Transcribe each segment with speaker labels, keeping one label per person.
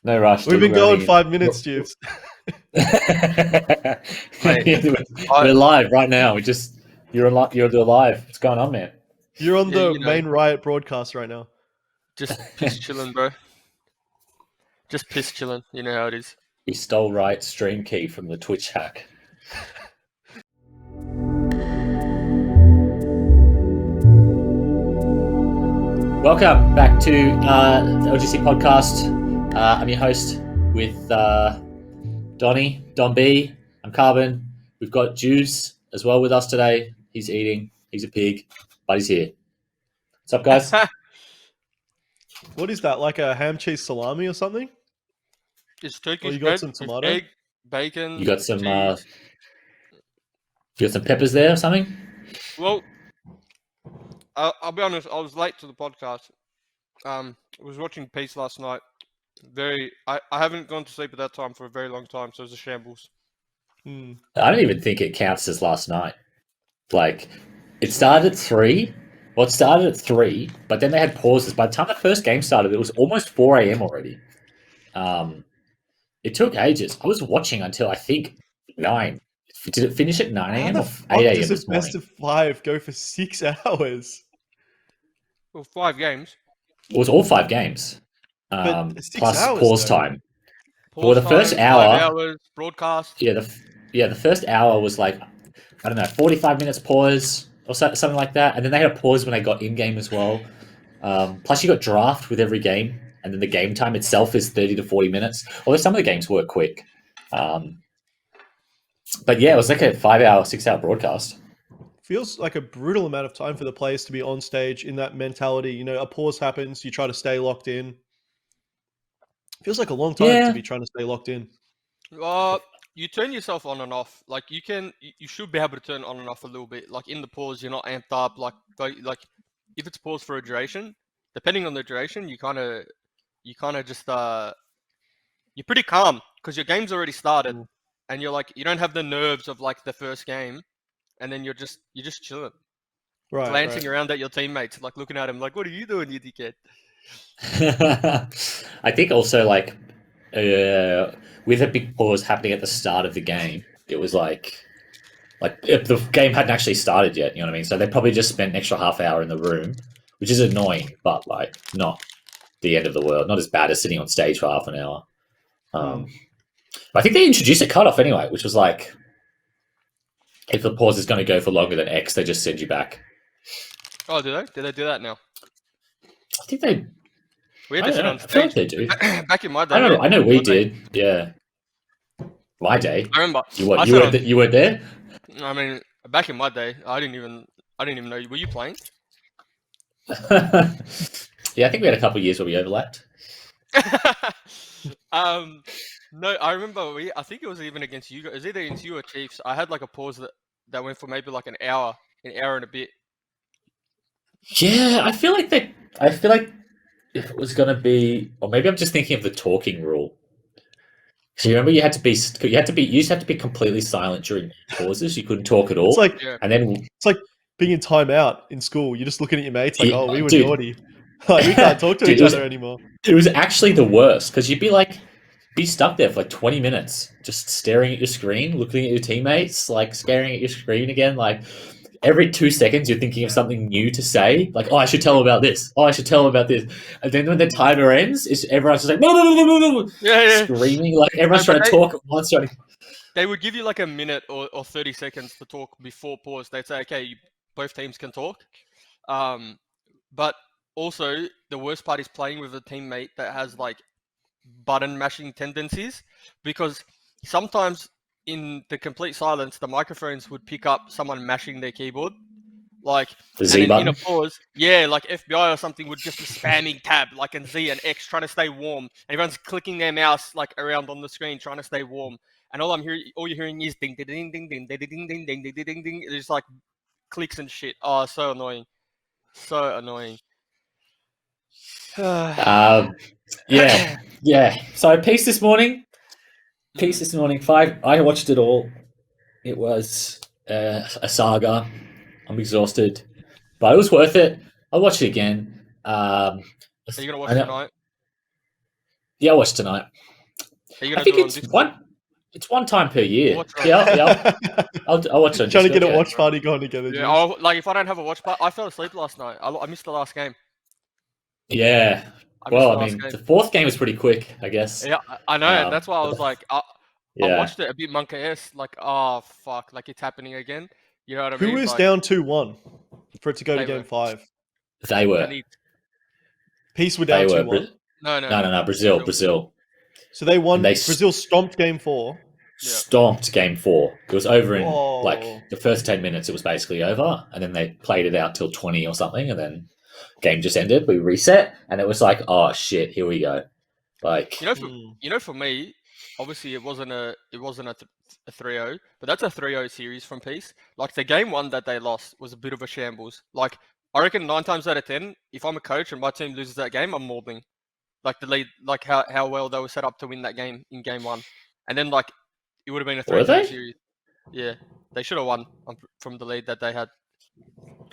Speaker 1: No rush.
Speaker 2: We've been going 5 minutes, Juves.
Speaker 1: We're live right now. You're live. What's going on, man?
Speaker 2: You're on the main Riot broadcast right now.
Speaker 3: Just piss chilling, bro. Just piss chilling. You know how it is.
Speaker 1: We stole Riot's stream key from the Twitch hack. Welcome back to the LGC podcast. I'm your host with Donnie, Don B. I'm Carbon. We've got Juves as well with us today. He's eating. He's a pig, but he's here. What's up, guys?
Speaker 2: What is that? Like a ham cheese salami or something?
Speaker 3: It's Turkish
Speaker 2: or you got
Speaker 3: bread
Speaker 2: some tomato,
Speaker 3: egg, bacon.
Speaker 1: You got some.
Speaker 3: cheese.
Speaker 1: You got some peppers there or something?
Speaker 3: Well, I'll be honest. I was late to the podcast. I was watching Peace last night. I haven't gone to sleep at that time for a very long time, so it was a shambles.
Speaker 1: I don't even think it counts as last night. Like, it started at 3. Well, it started at 3, but then they had pauses. By the time the first game started, it was almost 4 a.m. already. It took ages. I was watching until I think 9. Did it finish at 9 a.m. or 8 a.m.
Speaker 2: Does a best of 5 go for 6 hours?
Speaker 3: Well, 5 games.
Speaker 1: It was all 5 games.
Speaker 2: But 6
Speaker 1: plus
Speaker 2: hours,
Speaker 1: pause
Speaker 2: though.
Speaker 1: time. Well, the first
Speaker 3: time,
Speaker 1: hour,
Speaker 3: 5 hours broadcast.
Speaker 1: Yeah, the first hour was like, I don't know, 45 minutes pause or something like that. And then they had a pause when they got in-game as well. Plus you got draft with every game. And then the game time itself is 30 to 40 minutes. Although some of the games were quick. But yeah, it was like a 5-hour, 6-hour broadcast.
Speaker 2: Feels like a brutal amount of time for the players to be on stage in that mentality. You know, a pause happens, you try to stay locked in. Feels like a long time to be trying to stay locked in.
Speaker 3: You turn yourself on and off. Like you should be able to turn on and off a little bit. Like in the pause, you're not amped up. Like if it's paused for a duration, depending on the duration, you kind of just you're pretty calm because your game's already started, and you're like you don't have the nerves of like the first game, and then you're just chilling, glancing around at your teammates, like looking at him, like, what are you doing, you dickhead?
Speaker 1: I think also like with a big pause happening at the start of the game, it was like if the game hadn't actually started yet, you know what I mean? So they probably just spent an extra half hour in the room, which is annoying, but like not the end of the world. Not as bad as sitting on stage for half an hour. But I think they introduced a cutoff anyway, which was like if the pause is going to go for longer than X, they just send you back.
Speaker 3: Oh, do they? Did they do that now?
Speaker 1: I think they.
Speaker 3: We had to sit on stage.
Speaker 1: I feel like they do.
Speaker 3: Back in my day.
Speaker 1: I know we did. Yeah. My day.
Speaker 3: I remember.
Speaker 1: You weren't there?
Speaker 3: I mean, back in my day, I didn't even know. Were you playing?
Speaker 1: Yeah, I think we had a couple of years where we overlapped.
Speaker 3: No, I remember I think it was even against you guys. It was either against you or Chiefs. I had like a pause that went for maybe like an hour and a bit.
Speaker 1: Yeah, I feel like if it was gonna be, or maybe I'm just thinking of the talking rule. So you remember you used to have to be completely silent during pauses. You couldn't talk at all.
Speaker 2: It's like,
Speaker 1: and then
Speaker 2: it's like being in timeout in school. You're just looking at your mates like, we were
Speaker 1: dude,
Speaker 2: naughty. Like we can't talk to each other anymore.
Speaker 1: It was actually the worst because you'd be stuck there for like 20 minutes, just staring at your screen, looking at your teammates, like staring at your screen again, like. Every 2 seconds, you're thinking of something new to say, like, "Oh, I should tell them about this. Oh, I should tell them about this." And then when the timer ends, everyone's just like,
Speaker 3: yeah,
Speaker 1: screaming, like everyone's trying to talk at once.
Speaker 3: They would give you like a minute or 30 seconds to talk before pause. They'd say, "Okay, both teams can talk." But also, the worst part is playing with a teammate that has like button mashing tendencies, because sometimes in the complete silence, the microphones would pick up someone mashing their keyboard. Like,
Speaker 1: the Z button.
Speaker 3: In a pause, like FBI or something would just be spamming tab, like, and Z and X, trying to stay warm. And everyone's clicking their mouse, like, around on the screen, trying to stay warm. And all you're hearing is ding, ding, ding, ding, ding, ding, ding, ding, ding, ding, ding, ding. It's just like clicks and shit. Oh, so annoying. So annoying.
Speaker 1: Yeah. So Peace this morning, 5. I watched it all. It was a saga. I'm exhausted, but it was worth it. I'll watch it again.
Speaker 3: Are you gonna watch it tonight?
Speaker 1: Yeah, I'll watch tonight.
Speaker 3: Are you
Speaker 1: I
Speaker 3: gonna
Speaker 1: think
Speaker 3: do it on
Speaker 1: it's
Speaker 3: Discord?
Speaker 1: one time per year.
Speaker 3: Watch it.
Speaker 1: Yeah, I'll watch it on
Speaker 2: Trying to
Speaker 1: Discord,
Speaker 2: get a
Speaker 1: yeah.
Speaker 2: watch party going together.
Speaker 3: Yeah,
Speaker 2: Juice.
Speaker 3: like if I don't have a watch party, I fell asleep last night. I missed the last game.
Speaker 1: Yeah.
Speaker 3: I missed
Speaker 1: Well,
Speaker 3: the
Speaker 1: I
Speaker 3: last
Speaker 1: mean,
Speaker 3: game.
Speaker 1: the fourth game was pretty quick, I guess.
Speaker 3: Yeah, I know, and that's why I was like, I
Speaker 1: Yeah.
Speaker 3: watched it a bit monkey-esque, like, oh fuck, like it's happening again. You know what I mean?
Speaker 2: Who is
Speaker 3: Like,
Speaker 2: down 2-1 for it to go to
Speaker 3: They
Speaker 2: game
Speaker 3: were.
Speaker 2: 5?
Speaker 1: They were.
Speaker 3: Canid-
Speaker 2: Peace were
Speaker 1: They
Speaker 2: down
Speaker 1: were.
Speaker 2: 2-1.
Speaker 3: No.
Speaker 1: Brazil.
Speaker 2: So they won.
Speaker 1: And they
Speaker 2: Brazil stomped game 4.
Speaker 3: Yeah.
Speaker 1: Stomped game 4. It was over in
Speaker 2: Whoa.
Speaker 1: like the first 10 minutes. It was basically over, and then they played it out till 20 or something, and then game just ended. We reset, and it was like, oh shit, here we go. Like,
Speaker 3: For me, obviously it wasn't a 3-0, but that's a 3-0 series from Peace. Like the game 1 that they lost was a bit of a shambles. Like I reckon 9 times out of 10, if I'm a coach and my team loses that game, I'm Malding. Like the lead, like how well they were set up to win that game in game 1, and then like it would have been a 3-0 series. Yeah, they should have won from the lead that they had.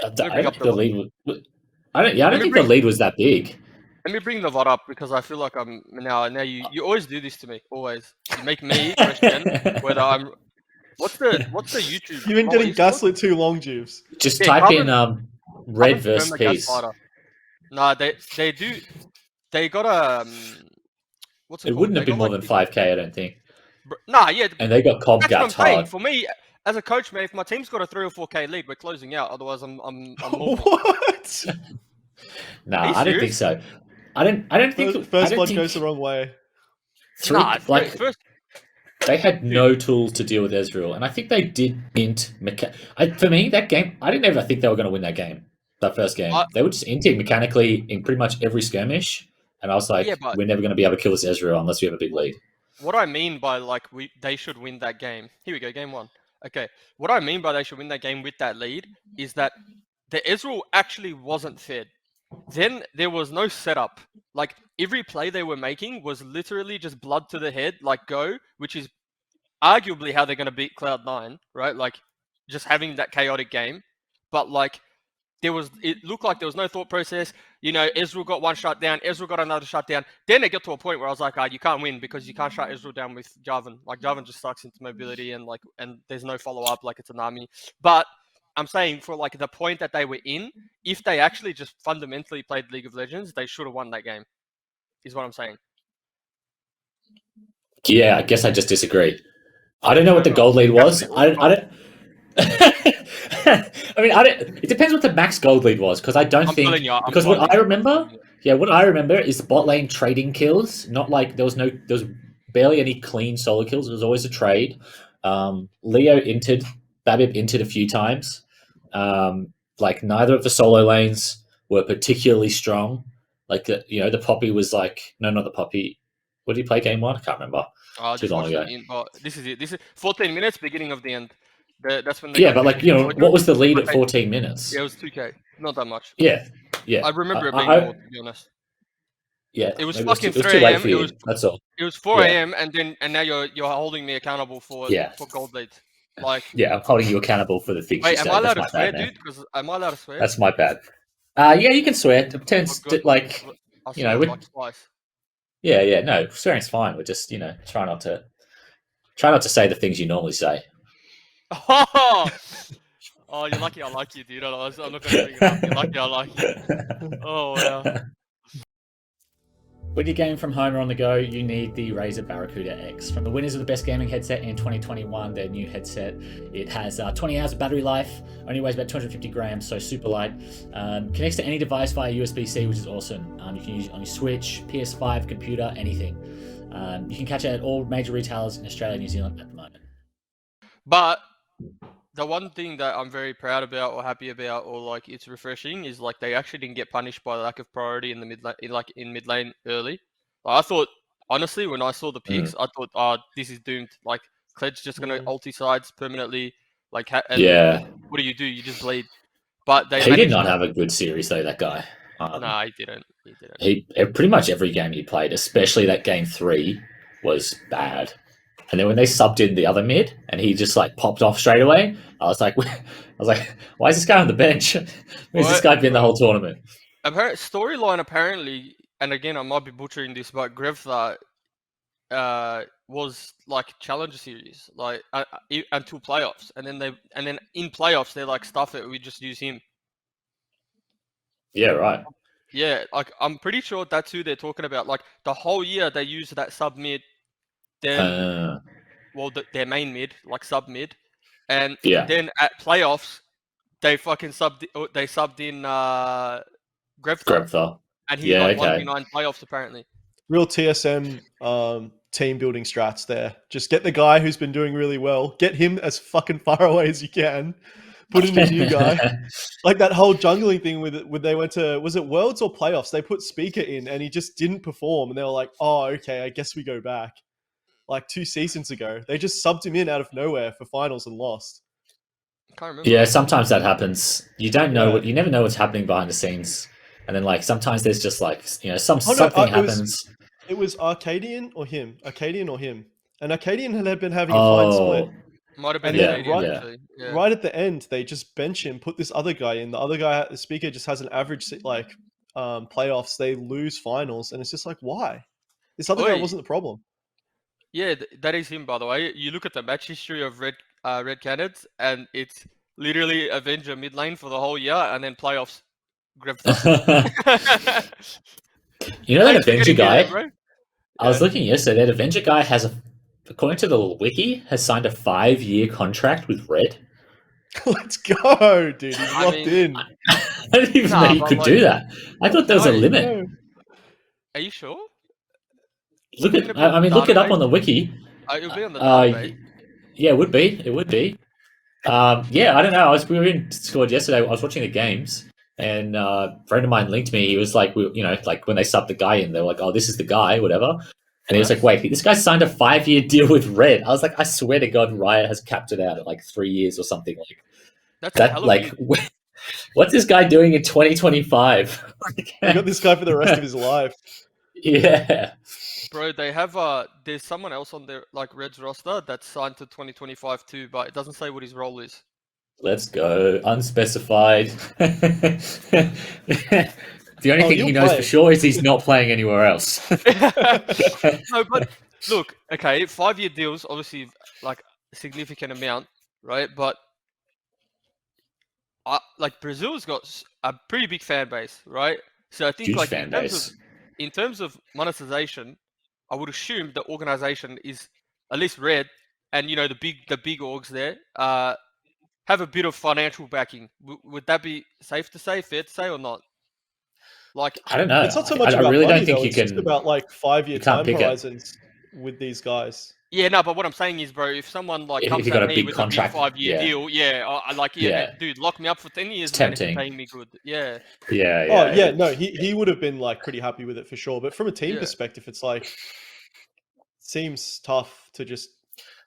Speaker 1: I don't think the lead was that big.
Speaker 3: Let me bring the VOD up because I feel like I'm now you always do this to me. Always. You make me question whether I'm what's the YouTube?
Speaker 2: You've been getting gaslit too long, Juves.
Speaker 1: Just type in red versus
Speaker 3: Carbon
Speaker 1: Peace.
Speaker 3: Nah, they do. They got a what's it called?
Speaker 1: Wouldn't have been more than 5K, I don't think.
Speaker 3: Nah, yeah.
Speaker 1: And they got comp gapped hard.
Speaker 3: For me, as a coach, man, if my team's got a 3 or 4K lead, we're closing out. Otherwise, I'm
Speaker 2: What?
Speaker 1: Nah, I don't think so. I don't think
Speaker 2: first blood goes the wrong way.
Speaker 1: They had no tools to deal with Ezreal, and I think they did int. For me, that game, I didn't ever think they were going to win that game. That first game, they were just inting mechanically in pretty much every skirmish, and I was like, we're never going to be able to kill this Ezreal unless we have a big lead.
Speaker 3: What I mean by like they should win that game. Here we go, game 1. Okay, what I mean by they should win that game with that lead is that the Ezreal actually wasn't fed. Then there was no setup. Like every play they were making was literally just blood to the head, like go, which is arguably how they're going to beat Cloud9, right? Like just having that chaotic game. But like it looked like there was no thought process. You know, Ezreal got one shut down, Ezreal got another shut down. Then it got to a point where I was like, you can't win because you can't shut Ezreal down with Jarvan. Like Jarvan just sucks into mobility and there's no follow up like it's an army. But I'm saying for like the point that they were in, if they actually just fundamentally played League of Legends, they should have won that game. Is what I'm saying.
Speaker 1: Yeah, I guess I just disagree. I don't know what the gold lead was. I don't. I mean, it depends what the max gold lead was because I don't think because what I remember, what I remember is the bot lane trading kills. Not like there was barely any clean solo kills. It was always a trade. Leo entered, Babib entered a few times. Like neither of the solo lanes were particularly strong. Like the Poppy was like not the Poppy. What did he play game 1? I can't remember. Too long ago.
Speaker 3: This is it. This is 14 minutes, beginning of the end. That's when.
Speaker 1: But like what was the lead at 14 minutes?
Speaker 3: Yeah, it was 2K. Not that much.
Speaker 1: Yeah.
Speaker 3: I remember it being more, to be honest.
Speaker 1: Yeah,
Speaker 3: it was fucking 3 a.m.
Speaker 1: That's all.
Speaker 3: It was 4 a.m. and now you're holding me accountable for gold leads. Like
Speaker 1: I'm holding you accountable for the things.
Speaker 3: Wait,
Speaker 1: am
Speaker 3: I allowed to swear, dude? Because am I allowed to swear?
Speaker 1: That's my bad. Yeah, you can swear. It depends. Like
Speaker 3: like twice.
Speaker 1: Yeah. No, swearing's fine. We're just try not to say the things you normally say.
Speaker 3: Oh, you're lucky I like you, dude. I'm not going to bring it up. You're lucky I like you. Oh, wow.
Speaker 1: When you're gaming from home or on the go, you need the Razer Barracuda X. From the winners of the best gaming headset in 2021, their new headset. It has 20 hours of battery life, only weighs about 250 grams, so super light. Connects to any device via USB-C, which is awesome. You can use it on your Switch, PS5, computer, anything. You can catch it at all major retailers in Australia and New Zealand at the moment. But
Speaker 3: the one thing that I'm very proud about or happy about or like it's refreshing is like they actually didn't get punished by lack of priority in the mid lane early. Like, I thought honestly when I saw the picks, I thought this is doomed. Like Kled's just gonna ulti sides permanently. Like what do? You just bleed. But
Speaker 1: he did not have a good series though. That guy.
Speaker 3: No, he didn't.
Speaker 1: He pretty much every game he played, especially that game 3, was bad. And then when they subbed in the other mid, and he just like popped off straight away, I was like, why is this guy on the bench? Where's this guy been the whole tournament?
Speaker 3: Storyline apparently, and again, I might be butchering this, but Grevtha was like Challenger Series, like until playoffs, and then in playoffs they're like, stuff it, we just use him.
Speaker 1: Yeah, right.
Speaker 3: Yeah, like I'm pretty sure that's who they're talking about. Like the whole year they used that sub mid, then their main mid, like sub mid, and
Speaker 1: Yeah.
Speaker 3: then at playoffs they fucking subbed in Grevtha,
Speaker 1: Grevtha.
Speaker 3: and he like 1v9 playoffs apparently.
Speaker 2: Real TSM team building strats there. Just get the guy who's been doing really well, get him as fucking far away as you can, put in a new guy. Like that whole jungling thing with they went to, was it Worlds or playoffs? They put Speaker in and he just didn't perform, and they were like, oh, okay, I guess we go back. Like 2 seasons ago, they just subbed him in out of nowhere for finals and lost.
Speaker 3: Can't remember.
Speaker 1: Yeah, sometimes that happens. You don't know you never know what's happening behind the scenes, and then like sometimes there's just like something happens.
Speaker 2: It was Arcadian or him, and Arcadian had been having a fine split.
Speaker 3: Might have been
Speaker 2: right at the end, they just bench him, put this other guy in. The other guy, the Speaker, just has an average playoffs. They lose finals, and it's just like, why? This other guy wasn't the problem.
Speaker 3: Yeah, that is him, by the way. You look at the match history of Red Canids, and it's literally Avenger mid lane for the whole year, and then playoffs.
Speaker 1: You know that Avenger guy? I was looking yesterday. That Avenger guy has according to the Wiki, has signed a 5-year contract with Red.
Speaker 2: Let's go, dude. He's locked in.
Speaker 1: I didn't even know you could do that. I thought there was a limit.
Speaker 2: No.
Speaker 3: Are you sure?
Speaker 1: Look it up on the Wiki.
Speaker 3: It'll be on the database.
Speaker 1: Yeah, it would be. It would be. Yeah, I don't know. We were in Discord yesterday. I was watching the games, and a friend of mine linked me. He was like, like when they subbed the guy in, they were like, "Oh, this is the guy," whatever. And he was like, "Wait, this guy signed a 5-year deal with Red." I was like, "I swear to God, Riot has capped it out at like 3 years or something." Like
Speaker 3: that's that.
Speaker 1: Like, what's this guy doing in 2025?
Speaker 2: We got this guy for the rest of his life.
Speaker 1: Yeah.
Speaker 3: Bro, they have there's someone else on their like Red's roster that's signed to 2025 too, but it doesn't say what his role is.
Speaker 1: Let's go. Unspecified. The only thing he knows for sure is he's not playing anywhere else.
Speaker 3: No, but look, okay, 5-year deals, obviously like a significant amount, right? But like Brazil's got a pretty big fan base, right? So I think
Speaker 1: huge
Speaker 3: like
Speaker 1: fan base.
Speaker 3: In terms of monetization, I would assume the organization is at least Red, and the big orgs there have a bit of financial backing. Would that be safe to say, fair to say, or not? Like,
Speaker 2: I don't know. It's not so much about
Speaker 1: really
Speaker 2: money,
Speaker 1: don't think
Speaker 2: though.
Speaker 1: you
Speaker 2: it's
Speaker 1: can.
Speaker 2: Just about like 5-year time horizons with these guys.
Speaker 3: Yeah, no, but what I'm saying is, bro, if someone like comes at me with
Speaker 1: contract,
Speaker 3: a big 5-year deal, man, dude, lock me up for 10 years, man, if you're paying me good. Yeah.
Speaker 1: Yeah.
Speaker 2: No, he would have been like pretty happy with it for sure. But from a team perspective, it's like seems tough to just.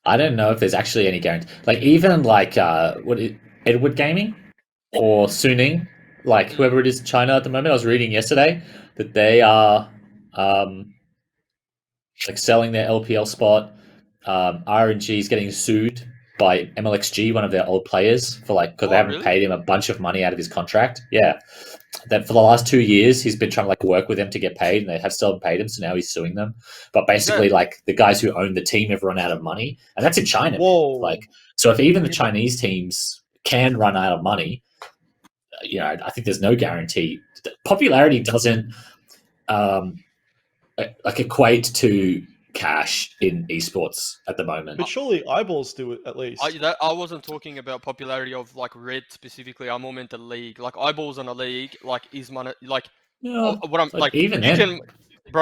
Speaker 1: I don't know if there's actually any guarantee. Like even like Edward Gaming or Suning, like whoever it is in China at the moment. I was reading yesterday that they are like selling their LPL spot. RNG is getting sued by Mlxg, one of their old players, for because they haven't paid him a bunch of money out of his contract. Yeah, that for the last 2 years he's been trying to work with them to get paid, and they have still paid him. So now he's suing them. But basically, the guys who own the team have run out of money, and that's in China.
Speaker 2: Whoa!
Speaker 1: So if even the Chinese teams can run out of money, I think there's no guarantee. Popularity doesn't equate to cash in esports at the moment.
Speaker 2: But surely eyeballs do it at least.
Speaker 3: I wasn't talking about popularity of Red specifically. I more meant the league. Like eyeballs on a league, is money. What I'm
Speaker 1: even
Speaker 3: you
Speaker 1: then,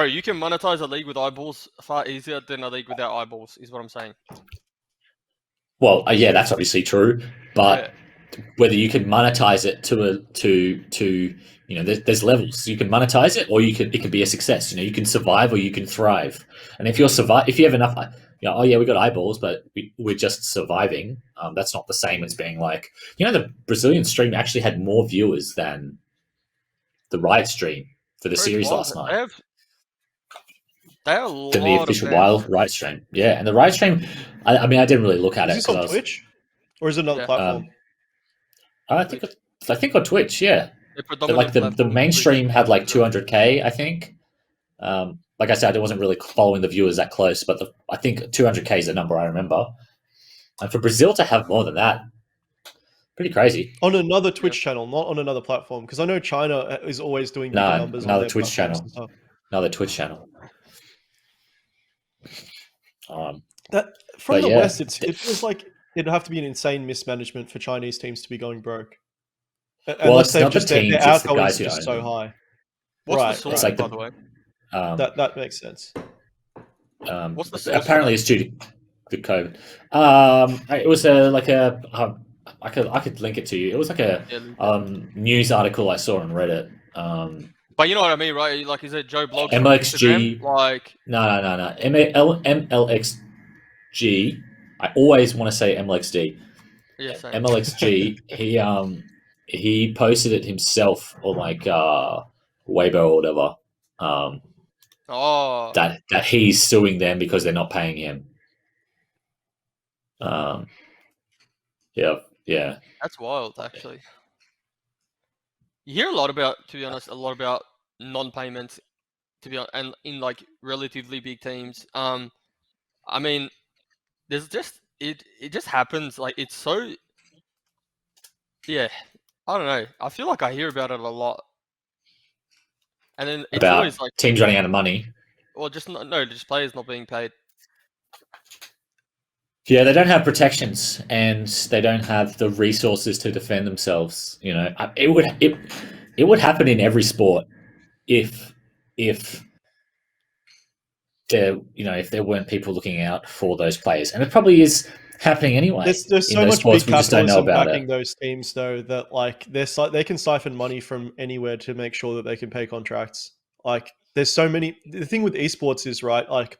Speaker 3: you can monetize a league with eyeballs far easier than a league without eyeballs. Is what I'm saying.
Speaker 1: Well, yeah, that's obviously true, but whether you can monetize it to there's levels. You can monetize it, or it can be a success. You can survive or you can thrive. And if you have enough, we got eyeballs, but we're just surviving. That's not the same as being the Brazilian stream actually had more viewers than the Riot stream for the series last night.
Speaker 3: They have a lot
Speaker 1: than the official Wild Riot stream. Yeah, and the Riot stream. I didn't really look at it.
Speaker 2: Is this on Twitch, or is it another platform?
Speaker 1: I think on Twitch. Yeah. The mainstream had 200K, I think, Like I said, I wasn't really following the viewers that close, but I think 200K is the number I remember. And for Brazil to have more than that, pretty crazy.
Speaker 2: On another Twitch channel, not on another platform, because I know China is always doing bigger
Speaker 1: No,
Speaker 2: numbers on
Speaker 1: another
Speaker 2: their
Speaker 1: Twitch
Speaker 2: platforms
Speaker 1: channel.
Speaker 2: and stuff.
Speaker 1: Another Twitch channel.
Speaker 2: That from
Speaker 1: But
Speaker 2: the
Speaker 1: yeah.
Speaker 2: West, it feels like it'd have to be an insane mismanagement for Chinese teams to be going broke.
Speaker 1: Well,
Speaker 2: Unless
Speaker 1: it's
Speaker 2: they've
Speaker 1: not the
Speaker 2: just their
Speaker 1: teams, it's the
Speaker 2: outgoings
Speaker 1: guys
Speaker 2: are
Speaker 1: who
Speaker 2: just
Speaker 1: own
Speaker 2: so
Speaker 1: them.
Speaker 2: high.
Speaker 3: What's the
Speaker 2: Right,
Speaker 3: source,
Speaker 2: right.
Speaker 3: by the way?
Speaker 2: That makes sense.
Speaker 3: What's the source?
Speaker 1: Apparently, it's due to the COVID. It was I could link it to you. It was like a news article I saw on Reddit.
Speaker 3: But you know what I mean, right? Like, is it Joe Blogs from
Speaker 1: Mlxg.
Speaker 3: Instagram? Like,
Speaker 1: No. Mlxg. I always want to say Mlxg.
Speaker 3: yeah, same.
Speaker 1: Mlxg. He posted it himself on like Weibo or whatever.
Speaker 3: Oh,
Speaker 1: That he's suing them because they're not paying him. Yeah.
Speaker 3: that's wild, actually. You hear a lot about, to be honest, non-payments, to be honest, and in like relatively big teams. I mean, there's just it just happens. Like, it's so, yeah. I don't know. I feel like I hear about it a lot, and then it's
Speaker 1: About
Speaker 3: always like
Speaker 1: teams running out of money.
Speaker 3: Or just just players not being paid.
Speaker 1: Yeah, they don't have protections and they don't have the resources to defend themselves. You know, it would happen in every sport if there if there weren't people looking out for those players, and it probably is happening anyway.
Speaker 2: There's so
Speaker 1: in those
Speaker 2: much
Speaker 1: sports,
Speaker 2: big
Speaker 1: we just don't know
Speaker 2: capitalism
Speaker 1: about
Speaker 2: backing
Speaker 1: it.
Speaker 2: those teams, though, that like they can siphon money from anywhere to make sure that they can pay contracts. Like, there's so many. The thing with esports is, right, like,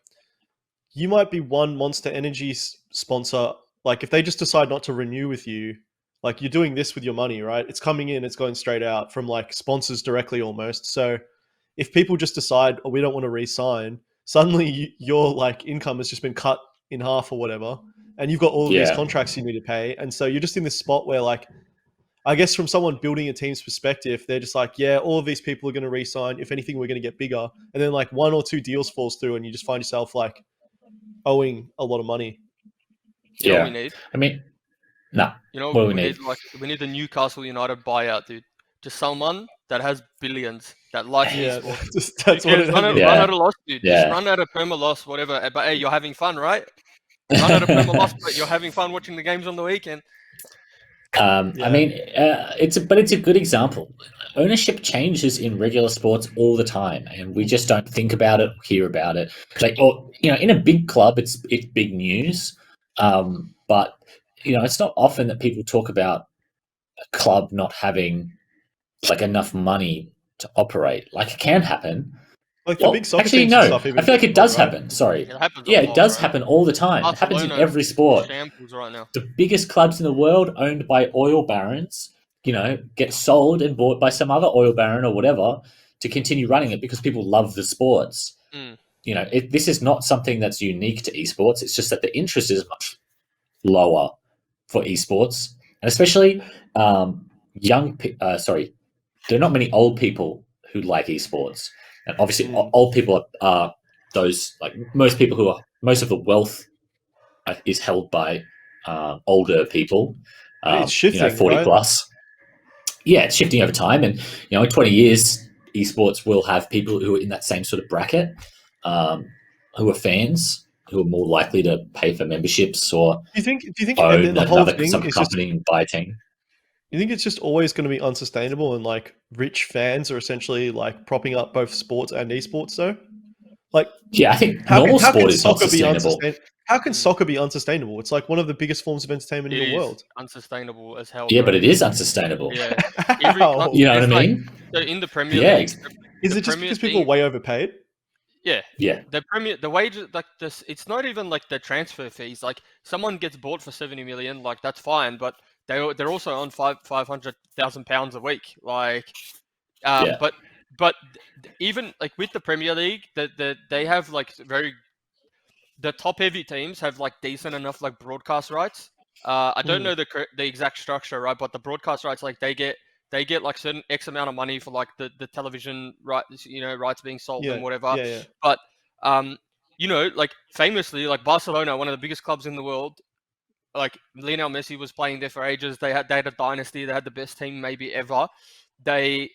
Speaker 2: you might be one Monster Energy sponsor. Like, if they just decide not to renew with you, like, you're doing this with your money, right? It's coming in, it's going straight out from like sponsors directly almost. So if people just decide, oh, we don't want to re-sign, suddenly your like income has just been cut in half or whatever, and you've got all of these contracts you need to pay. And so you're just in this spot where, like, I guess from someone building a team's perspective, they're just like, yeah, all of these people are going to re-sign. If anything, we're going to get bigger. And then like one or two deals falls through and you just find yourself like owing a lot of money.
Speaker 3: You know what we need?
Speaker 1: I mean, no.
Speaker 3: You know
Speaker 1: what do
Speaker 3: we
Speaker 1: we need?
Speaker 3: Like, we need the Newcastle United buyout, dude. Just someone that has billions that likes esports.
Speaker 2: That's what it is.
Speaker 3: Run out of loss, dude. Just run out of perma loss, whatever. But hey, you're having fun, right? Run out of perma loss, but you're having fun watching the games on the weekend.
Speaker 1: I mean, it's a good example. Ownership changes in regular sports all the time, and we just don't think about it, hear about it. Like, in a big club, it's big news, but it's not often that people talk about a club not having like enough money to operate. Like, it can happen.
Speaker 2: Like the big soccer
Speaker 1: actually,
Speaker 2: teams
Speaker 1: no.
Speaker 2: and stuff,
Speaker 1: I feel like it does happen. Sorry.
Speaker 3: It happens
Speaker 1: it does happen all the time.
Speaker 3: Barcelona,
Speaker 1: it happens in every sport.
Speaker 3: Shambles right now.
Speaker 1: The biggest clubs in the world, owned by oil barons, get sold and bought by some other oil baron or whatever to continue running it because people love the sports. This is not something that's unique to esports. It's just that the interest is much lower for esports, and especially there are not many old people who like esports, and obviously old people are those, like, most of the wealth is held by older people.
Speaker 2: It's shifting,
Speaker 1: 40
Speaker 2: right?
Speaker 1: plus. Yeah, it's shifting over time, and in 20 years, esports will have people who are in that same sort of bracket, who are fans, who are more likely to pay for memberships or
Speaker 2: do you think
Speaker 1: own
Speaker 2: the whole
Speaker 1: another
Speaker 2: thing
Speaker 1: some
Speaker 2: is
Speaker 1: company and buy a team?
Speaker 2: You think it's just always going to be unsustainable, and like rich fans are essentially like propping up both sports and esports, though? Like,
Speaker 1: yeah, I think normal sport is not sustainable.
Speaker 2: How can soccer be unsustainable? It's like one of the biggest forms of entertainment in the world.
Speaker 3: Unsustainable as hell.
Speaker 1: Yeah,
Speaker 3: bro.
Speaker 1: but it is unsustainable.
Speaker 3: Yeah.
Speaker 1: You know what I mean?
Speaker 3: So in the Premier League,
Speaker 2: is it just because people are way overpaid?
Speaker 3: Yeah.
Speaker 1: Yeah.
Speaker 3: The wages, like this, it's not even like the transfer fees. Like, someone gets bought for 70 million, like, that's fine, but they're also on £500,000 a week. Like, but even like with the Premier League, they have like the top heavy teams have like decent enough like broadcast rights. I don't know the exact structure, right? But the broadcast rights, like, they they get like certain X amount of money for like the television rights, rights being sold and whatever.
Speaker 2: Yeah.
Speaker 3: But like famously, like Barcelona, one of the biggest clubs in the world, like Lionel Messi was playing there for ages. They had a dynasty. They had the best team maybe ever. They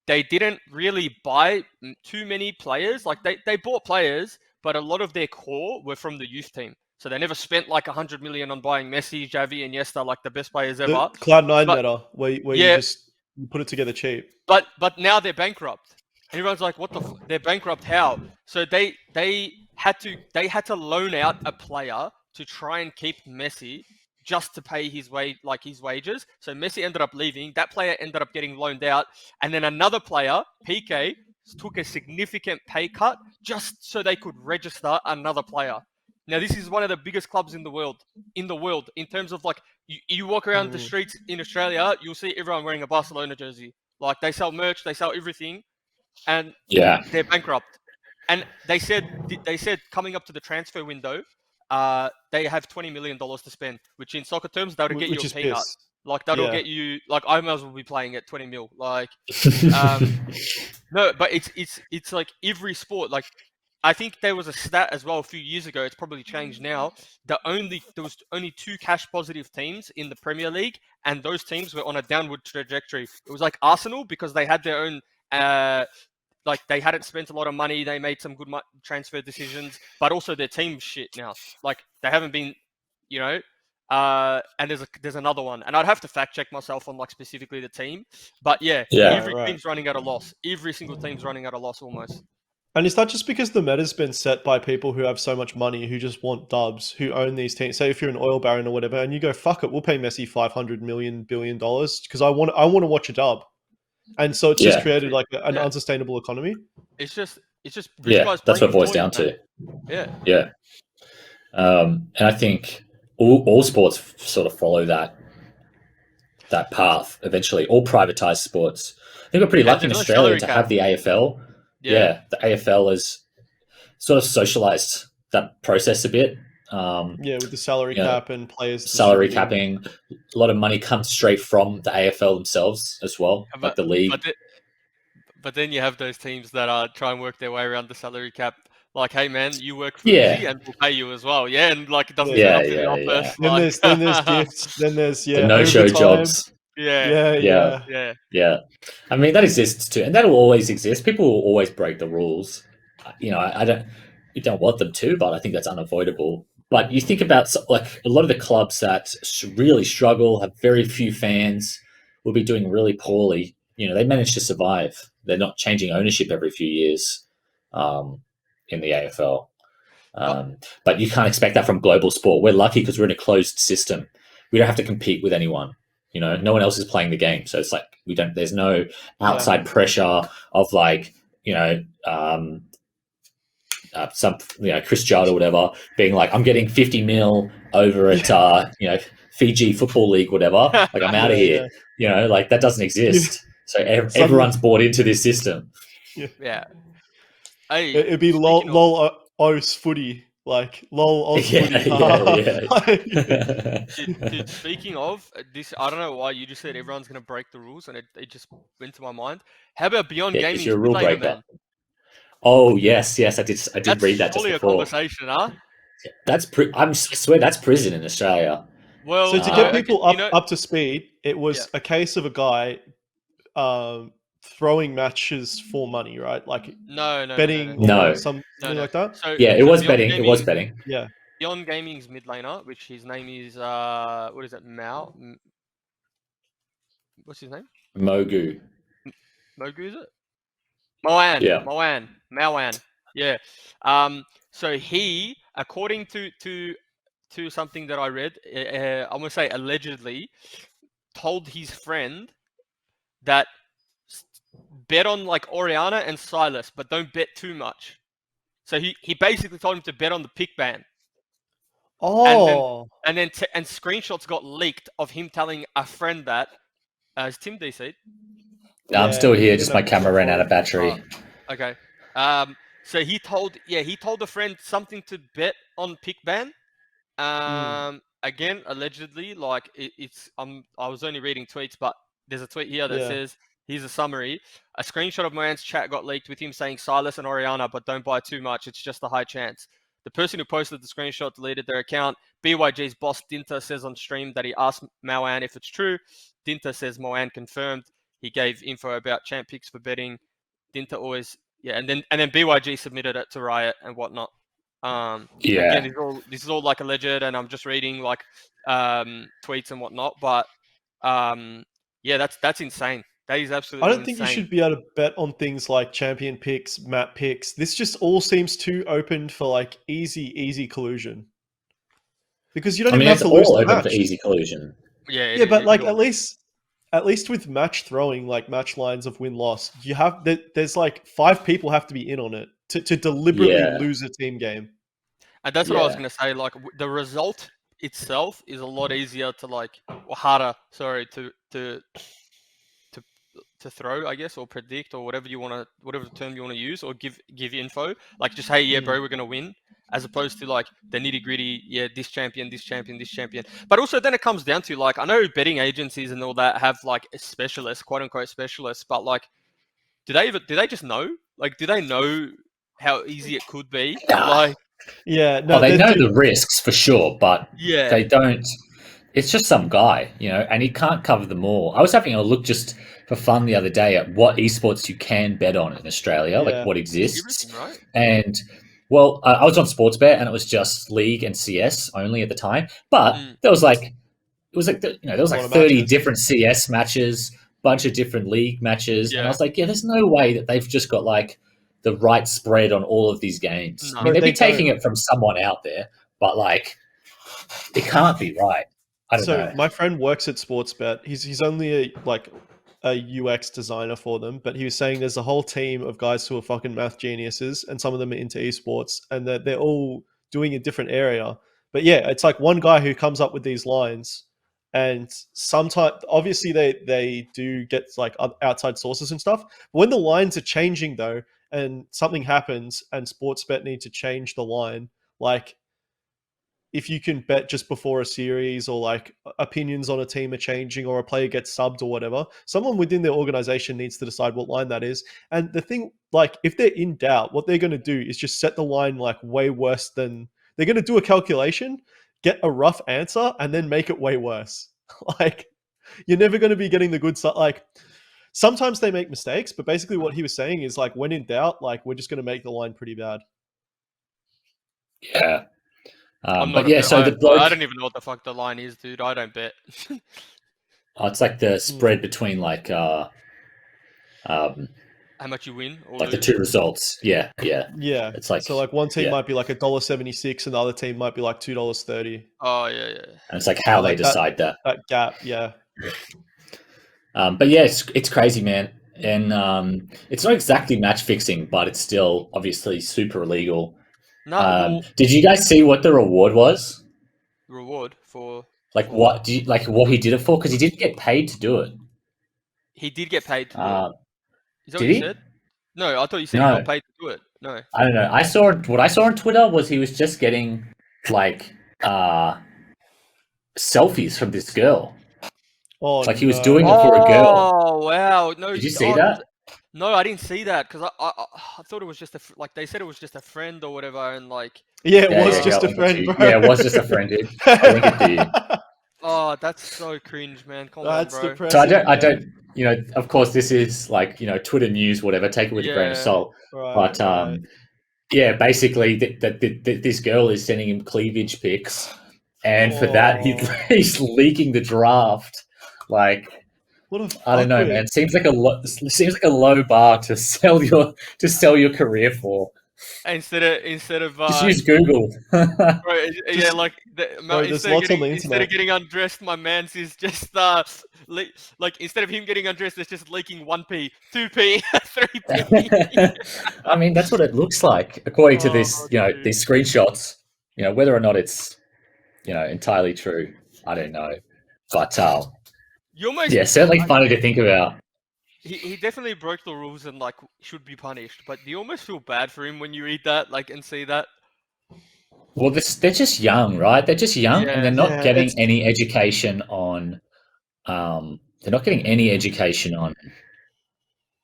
Speaker 3: didn't really buy too many players. Like they bought players, but a lot of their core were from the youth team. So they never spent like 100 million on buying Messi, Xavi, and Iniesta, like the best players ever.
Speaker 2: The Cloud9 meta, where you just put it together cheap.
Speaker 3: But now they're bankrupt. And everyone's like, what the they're bankrupt how? So they had to loan out a player to try and keep Messi just to pay his wages. So Messi ended up leaving. That player ended up getting loaned out, and then another player, PK, took a significant pay cut just so they could register another player. Now this is one of the biggest clubs in the world in terms of like you walk around the streets in Australia, you'll see everyone wearing a Barcelona jersey. Like they sell merch, they sell everything, and they're bankrupt. And they said coming up to the transfer window, they have $20 million to spend, which in soccer terms, that'll get you a peanut.
Speaker 2: Piss.
Speaker 3: Like that'll get you, like I might as well be playing at 20 mil. Like, no, but it's like every sport. Like, I think there was a stat as well a few years ago. It's probably changed now. There was only 2 cash positive teams in the Premier League, and those teams were on a downward trajectory. It was like Arsenal because they had their own. Like they hadn't spent a lot of money, they made some good transfer decisions, but also their team's shit now. Like they haven't been, and there's another one, and I'd have to fact check myself on like specifically the team, but every team's running at a loss. Every single team's running at a loss almost.
Speaker 2: And is that just because the meta's been set by people who have so much money, who just want dubs, who own these teams? Say if you're an oil baron or whatever, and you go, fuck it, we'll pay Messi $500 billion because I want to watch a dub. And so it's just created like an unsustainable economy.
Speaker 3: It's just
Speaker 1: that's what it boils down to.
Speaker 3: Yeah.
Speaker 1: And I think all sports sort of follow that path eventually. All privatized sports. I think we're pretty lucky in Australia to have the AFL. Yeah, the AFL has sort of socialized that process a bit.
Speaker 2: With the salary cap and players.
Speaker 1: Salary capping. A lot of money comes straight from the AFL themselves as well, like the league.
Speaker 3: But then you have those teams that try and work their way around the salary cap. Like, hey man, you work for Wiki and we'll pay you as well. Yeah, and like it doesn't turn up to the office.
Speaker 2: Then there's gifts. Then there's
Speaker 1: the no-show jobs.
Speaker 3: Yeah.
Speaker 1: I mean, that exists too, and that will always exist. People will always break the rules. You don't want them to, but I think that's unavoidable. But you think about like a lot of the clubs that really struggle, have very few fans, will be doing really poorly. They manage to survive. They're not changing ownership every few years in the AFL. But you can't expect that from global sport. We're lucky because we're in a closed system. We don't have to compete with anyone. No one else is playing the game. So it's like there's no outside pressure of like, some Chris Judd or whatever being like, I'm getting 50 mil over at Fiji Football League, whatever. Like I'm out of here. Like that doesn't exist. So everyone's bought into this system.
Speaker 3: Yeah. Hey,
Speaker 2: it'd be lol os footy, like lol os footy.
Speaker 3: Dude, speaking of this, I don't know why you just said everyone's going to break the rules, and it just went to my mind. How about Beyond Gaming?
Speaker 1: You're a rule breaker. Oh yes, I did read that just before.
Speaker 3: That's a conversation, huh?
Speaker 1: I swear that's prison in Australia.
Speaker 2: Well, so to get people up to speed, it was a case of a guy throwing matches for money, right? Like betting, something like that.
Speaker 3: So,
Speaker 1: it was betting. It was betting.
Speaker 2: Yeah.
Speaker 3: Beyond Gaming's mid laner, which his name is what is it? What's his name?
Speaker 1: Mogu.
Speaker 3: Mogu, is it? Moan.
Speaker 1: Yeah.
Speaker 3: Moan. Yeah. So he, according to something that I read, I'm gonna say allegedly, told his friend that bet on like Oriana and Silas, but don't bet too much. So he basically told him to bet on the pick ban.
Speaker 2: Oh.
Speaker 3: And then screenshots got leaked of him telling a friend that. Is Tim DC?
Speaker 1: No, I'm still here. Just my camera ran out of battery.
Speaker 3: Oh, okay. So he told a friend something to bet on pick ban. Again, allegedly, like I was only reading tweets, but there's a tweet here that
Speaker 2: Yeah.
Speaker 3: says, here's a summary. A screenshot of Moan's chat got leaked with him saying Silas and Oriana, but don't buy too much. It's just a high chance. The person who posted the screenshot deleted their account. BYG's boss Dinta says on stream that he asked Moan if it's true. Dinta says Moan confirmed. He gave info about champ picks for betting. Dinta always, and then BYG submitted it to Riot and whatnot. Again, this is all like alleged, and I'm just reading like tweets and whatnot. But that's insane. That is absolutely
Speaker 2: I don't think you
Speaker 3: insane.
Speaker 2: should be able to bet on things like champion picks, map picks. This just all seems too open for like easy collusion. Because you don't even have to lose the match.
Speaker 1: For easy collusion.
Speaker 2: Yeah, but like at least with match throwing, like match lines of win-loss, you have there's like 5 people have to be in on it to deliberately lose a team game.
Speaker 3: And that's what I was gonna say. Like the result itself is a lot easier to harder. Sorry, to throw, I guess, or predict, or whatever term you want to use, or give info. Like just, hey, bro, we're gonna win, as opposed to like the nitty gritty. This champion. But also then it comes down to like, I know betting agencies and all that have like specialists, quote unquote specialists, but like, do they just know? Like, do they know how easy it could be? Like,
Speaker 1: they know the risks for sure, but they don't. It's just some guy, and he can't cover them all. I was having a look just for fun the other day at what esports you can bet on in Australia, like what exists.
Speaker 3: Right?
Speaker 1: And well, I was on Sportsbet, and it was just League and CS only at the time. But there was like, there was like 30 different CS matches, bunch of different League matches, and I was like, there's no way that they've just got like the right spread on all of these games.
Speaker 3: No.
Speaker 1: I mean, they'd be taking it from someone out there, but like, it can't be right. I don't know.
Speaker 2: My friend works at Sportsbet. He's only a UX designer for them, but he was saying there's a whole team of guys who are fucking math geniuses, and some of them are into esports, and they're all doing a different area. But it's like one guy who comes up with these lines, and sometimes obviously they do get like outside sources and stuff. But when the lines are changing though, and something happens, and Sportsbet need to change the line, like, if you can bet just before a series, or like opinions on a team are changing, or a player gets subbed or whatever, someone within their organization needs to decide what line that is. And the thing, like, if they're in doubt, what they're going to do is just set the line like way worse than, they're going to do a calculation, get a rough answer, and then make it way worse. Like, you're never going to be getting the good stuff. Like, sometimes they make mistakes, but basically what he was saying is like, when in doubt, like, we're just going to make the line pretty bad.
Speaker 1: Yeah.
Speaker 3: So
Speaker 1: the bloke,
Speaker 3: I don't even know what the fuck the line is, dude. I don't bet.
Speaker 1: It's like the spread between like
Speaker 3: how much you win, or
Speaker 1: like the two results. Yeah.
Speaker 2: It's like, so like one team might be like $1.76, and the other team might be like $2.30.
Speaker 3: Oh yeah.
Speaker 1: And it's like how they decide that
Speaker 2: gap. Yeah.
Speaker 1: But it's crazy, man. And it's not exactly match fixing, but it's still obviously super illegal.
Speaker 3: No.
Speaker 1: Did you guys see what the reward was?
Speaker 3: Reward for
Speaker 1: what he did it for? Because he didn't get paid to do it.
Speaker 3: He did get paid to do it. Is that
Speaker 1: did
Speaker 3: what you
Speaker 1: he?
Speaker 3: said? No, I thought you said he got paid to do it. No.
Speaker 1: I don't know. What I saw on Twitter was he was just getting like selfies from this girl.
Speaker 2: Oh,
Speaker 1: like he was doing it for a girl.
Speaker 3: Oh wow! No,
Speaker 1: did you see that?
Speaker 3: No, I didn't see that, because I thought it was just like they said it was just a friend or whatever, and like
Speaker 2: it was just a friend, bro.
Speaker 1: Yeah, it was just a friend, dude. I link it to you.
Speaker 3: Oh, that's so cringe, man. Come on, bro.
Speaker 2: Depressing.
Speaker 1: So I don't. Of course, this is like Twitter news, whatever. Take it with a grain of salt.
Speaker 2: Right,
Speaker 1: but basically, this girl is sending him cleavage pics, and for that, he's leaking the draft. Like, I don't know, man. Seems like a low bar to sell your career for.
Speaker 3: Instead of
Speaker 1: just use Google.
Speaker 3: Right, instead of getting undressed, my man's is just like instead of him getting undressed, it's just leaking 1p, 2p, 3p.
Speaker 1: I mean, that's what it looks like according to this, these screenshots. Whether or not it's entirely true, I don't know, but certainly funny to think about.
Speaker 3: He definitely broke the rules and like should be punished, but do you almost feel bad for him when you read that, like, and see that?
Speaker 1: Well, they're just young, right? They're just young, and they're not getting any education on they're not getting any education on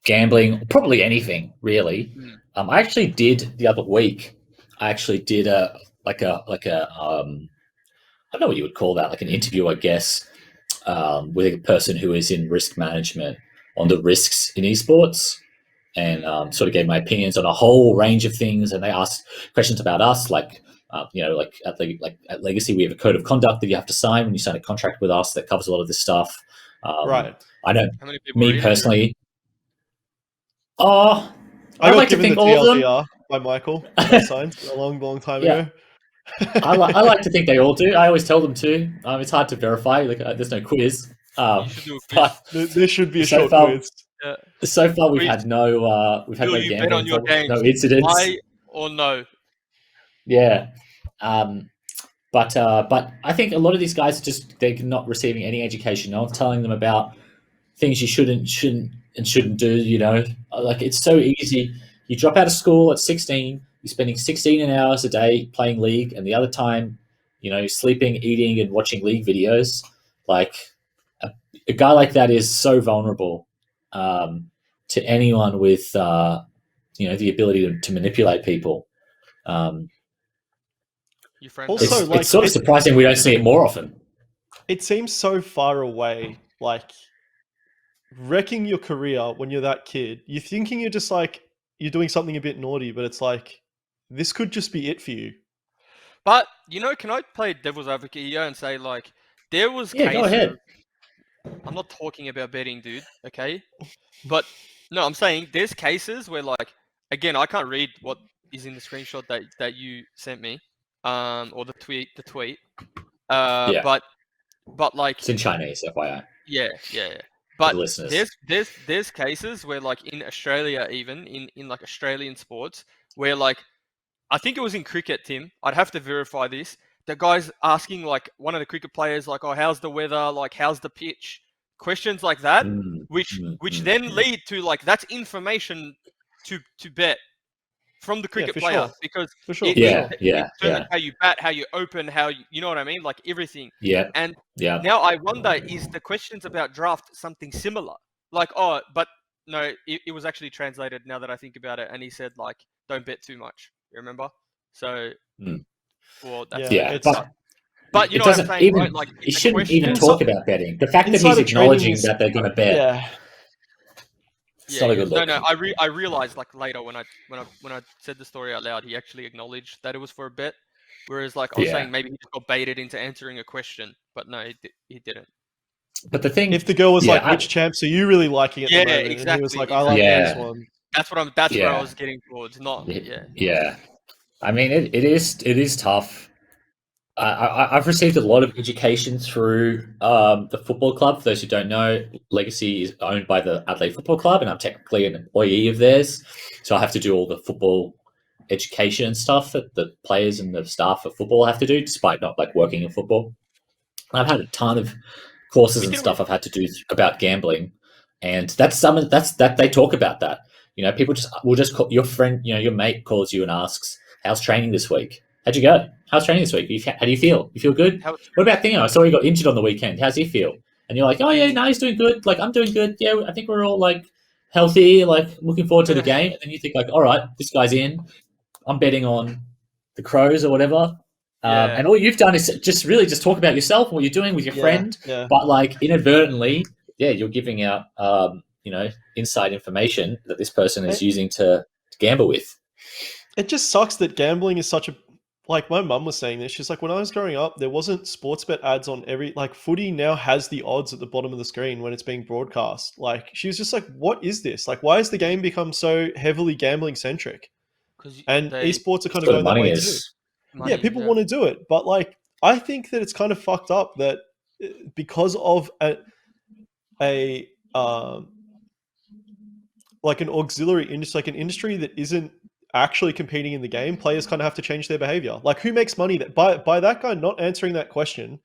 Speaker 1: gambling, probably anything really. I actually did the other week. I actually did a I don't know what you would call that, like an interview, I guess, with a person who is in risk management on the risks in esports, and sort of gave my opinions on a whole range of things. And they asked questions about us, like like at Legacy, we have a code of conduct that you have to sign when you sign a contract with us that covers a lot of this stuff.
Speaker 2: Right.
Speaker 1: I know,
Speaker 3: How many people
Speaker 1: me personally. Oh,
Speaker 2: I
Speaker 1: I'd
Speaker 2: got
Speaker 1: like to
Speaker 2: given
Speaker 1: think
Speaker 2: the
Speaker 1: all of them.
Speaker 2: TLDR by Michael. I signed a long time
Speaker 1: Yeah.
Speaker 2: ago.
Speaker 1: I like to think they all do. I always tell them to. It's hard to verify. Like, there's no quiz.
Speaker 3: You should do a quiz.
Speaker 1: But
Speaker 2: There should be a
Speaker 1: So
Speaker 2: short
Speaker 1: far-
Speaker 2: quiz.
Speaker 1: so far, we've
Speaker 3: Quiz.
Speaker 1: had no
Speaker 3: Will you bet on
Speaker 1: gambling
Speaker 3: your
Speaker 1: problems,
Speaker 3: games?
Speaker 1: no incidents.
Speaker 3: Why or no?
Speaker 1: Yeah. But I think a lot of these guys they're not receiving any education. No one's telling them about things you shouldn't do. Like, it's so easy. You drop out of school at 16. You're spending 16 hours a day playing League, and the other time, sleeping, eating, and watching League videos. Like, a guy like that is so vulnerable to anyone with the ability to manipulate people.
Speaker 3: Your friends.
Speaker 2: Also,
Speaker 1: It's sort of surprising we don't see it more often.
Speaker 2: It seems so far away. Like, wrecking your career when you're that kid. You're thinking you're just like, you're doing something a bit naughty, but it's like, this could just be it for you.
Speaker 3: But can I play devil's advocate here and say, like, there was
Speaker 1: Yeah,
Speaker 3: cases.
Speaker 1: go ahead.
Speaker 3: I'm not talking about betting, dude. Okay, but no, I'm saying there's cases where, like, again, I can't read what is in the screenshot that you sent me, or the tweet.
Speaker 1: Yeah.
Speaker 3: But like,
Speaker 1: It's in Chinese, FYI.
Speaker 3: yeah. But
Speaker 1: the listeners.
Speaker 3: there's cases where, like, in Australia, even in like Australian sports, where, like, I think it was in cricket, Tim. I'd have to verify this. The guy's asking, like, one of the cricket players, like, "Oh, how's the weather? Like, how's the pitch?" Questions like that, which then lead to, like, that's information to bet from the cricket
Speaker 2: for
Speaker 3: player,
Speaker 2: sure.
Speaker 3: because
Speaker 2: For sure.
Speaker 3: it determines how you bat, how you open, how you know what I mean, like, everything.
Speaker 1: Yeah.
Speaker 3: And
Speaker 1: Yeah.
Speaker 3: now I wonder, is the questions about draft something similar? Like, oh, but no, it was actually translated, now that I think about it, and he said, like, don't bet too much. You remember? So, well, that's
Speaker 2: Yeah,
Speaker 3: but you
Speaker 1: it
Speaker 3: know what I'm
Speaker 1: doesn't
Speaker 3: saying,
Speaker 1: even.
Speaker 3: right? Like,
Speaker 1: He
Speaker 3: it's a
Speaker 1: shouldn't even
Speaker 3: question.
Speaker 1: talk about betting. The fact that he's
Speaker 2: Insider trading
Speaker 1: acknowledging
Speaker 2: is-
Speaker 1: that they're going to bet.
Speaker 2: Yeah.
Speaker 1: It's not a good look.
Speaker 3: No, I realized, like, later when I said the story out loud, he actually acknowledged that it was for a bet. Whereas, like, I was
Speaker 1: Yeah.
Speaker 3: saying, maybe he just got baited into answering a question, but no, he didn't.
Speaker 1: But the thing,
Speaker 2: If the girl was
Speaker 1: Yeah,
Speaker 2: like, which champs are you really liking at
Speaker 3: Yeah,
Speaker 2: the moment? And he was
Speaker 3: exactly,
Speaker 2: like, I like
Speaker 1: exactly.
Speaker 2: this one.
Speaker 3: That's where
Speaker 1: Yeah.
Speaker 3: I was getting towards. Not
Speaker 1: yeah. I mean, it is tough. I've received a lot of education through the football club. For those who don't know, Legacy is owned by the Adelaide Football Club, and I'm technically an employee of theirs. So I have to do all the football education and stuff that the players and the staff of football have to do, despite not, like, working in football. I've had a ton of courses and stuff I've had to do about gambling, and that's that they talk about that. People will just call your friend, your mate calls you and asks, "How's training this week? How'd you go? How's training this week? How do you feel? You feel good? What about Thingo? I saw he got injured on the weekend. How's he feel?" And you're like, "Oh yeah, no, he's doing good. Like, I'm doing good. Yeah, I think we're all, like, healthy. Like, looking forward to the game." And then you think, like, "All right, this guy's in. I'm betting on the Crows or whatever." And all you've done is just talk about yourself and what you're doing with your friend.
Speaker 2: Yeah.
Speaker 1: But, like, inadvertently, you're giving out inside information that this person is using to gamble with.
Speaker 2: It just sucks that gambling is such a, like, my mum was saying this. She's like, when I was growing up, there wasn't sports bet ads on every, like, footy now has the odds at the bottom of the screen when it's being broadcast. Like, she was just like, what is this? Like, why has the game become so heavily gambling centric? And esports are kind of going that way too. Yeah, people want to do it, but, like, I think that it's kind of fucked up that because of like an auxiliary industry, like an industry that isn't actually competing in the game, players kind of have to change their behavior. Like, who makes money that by that guy not answering that question,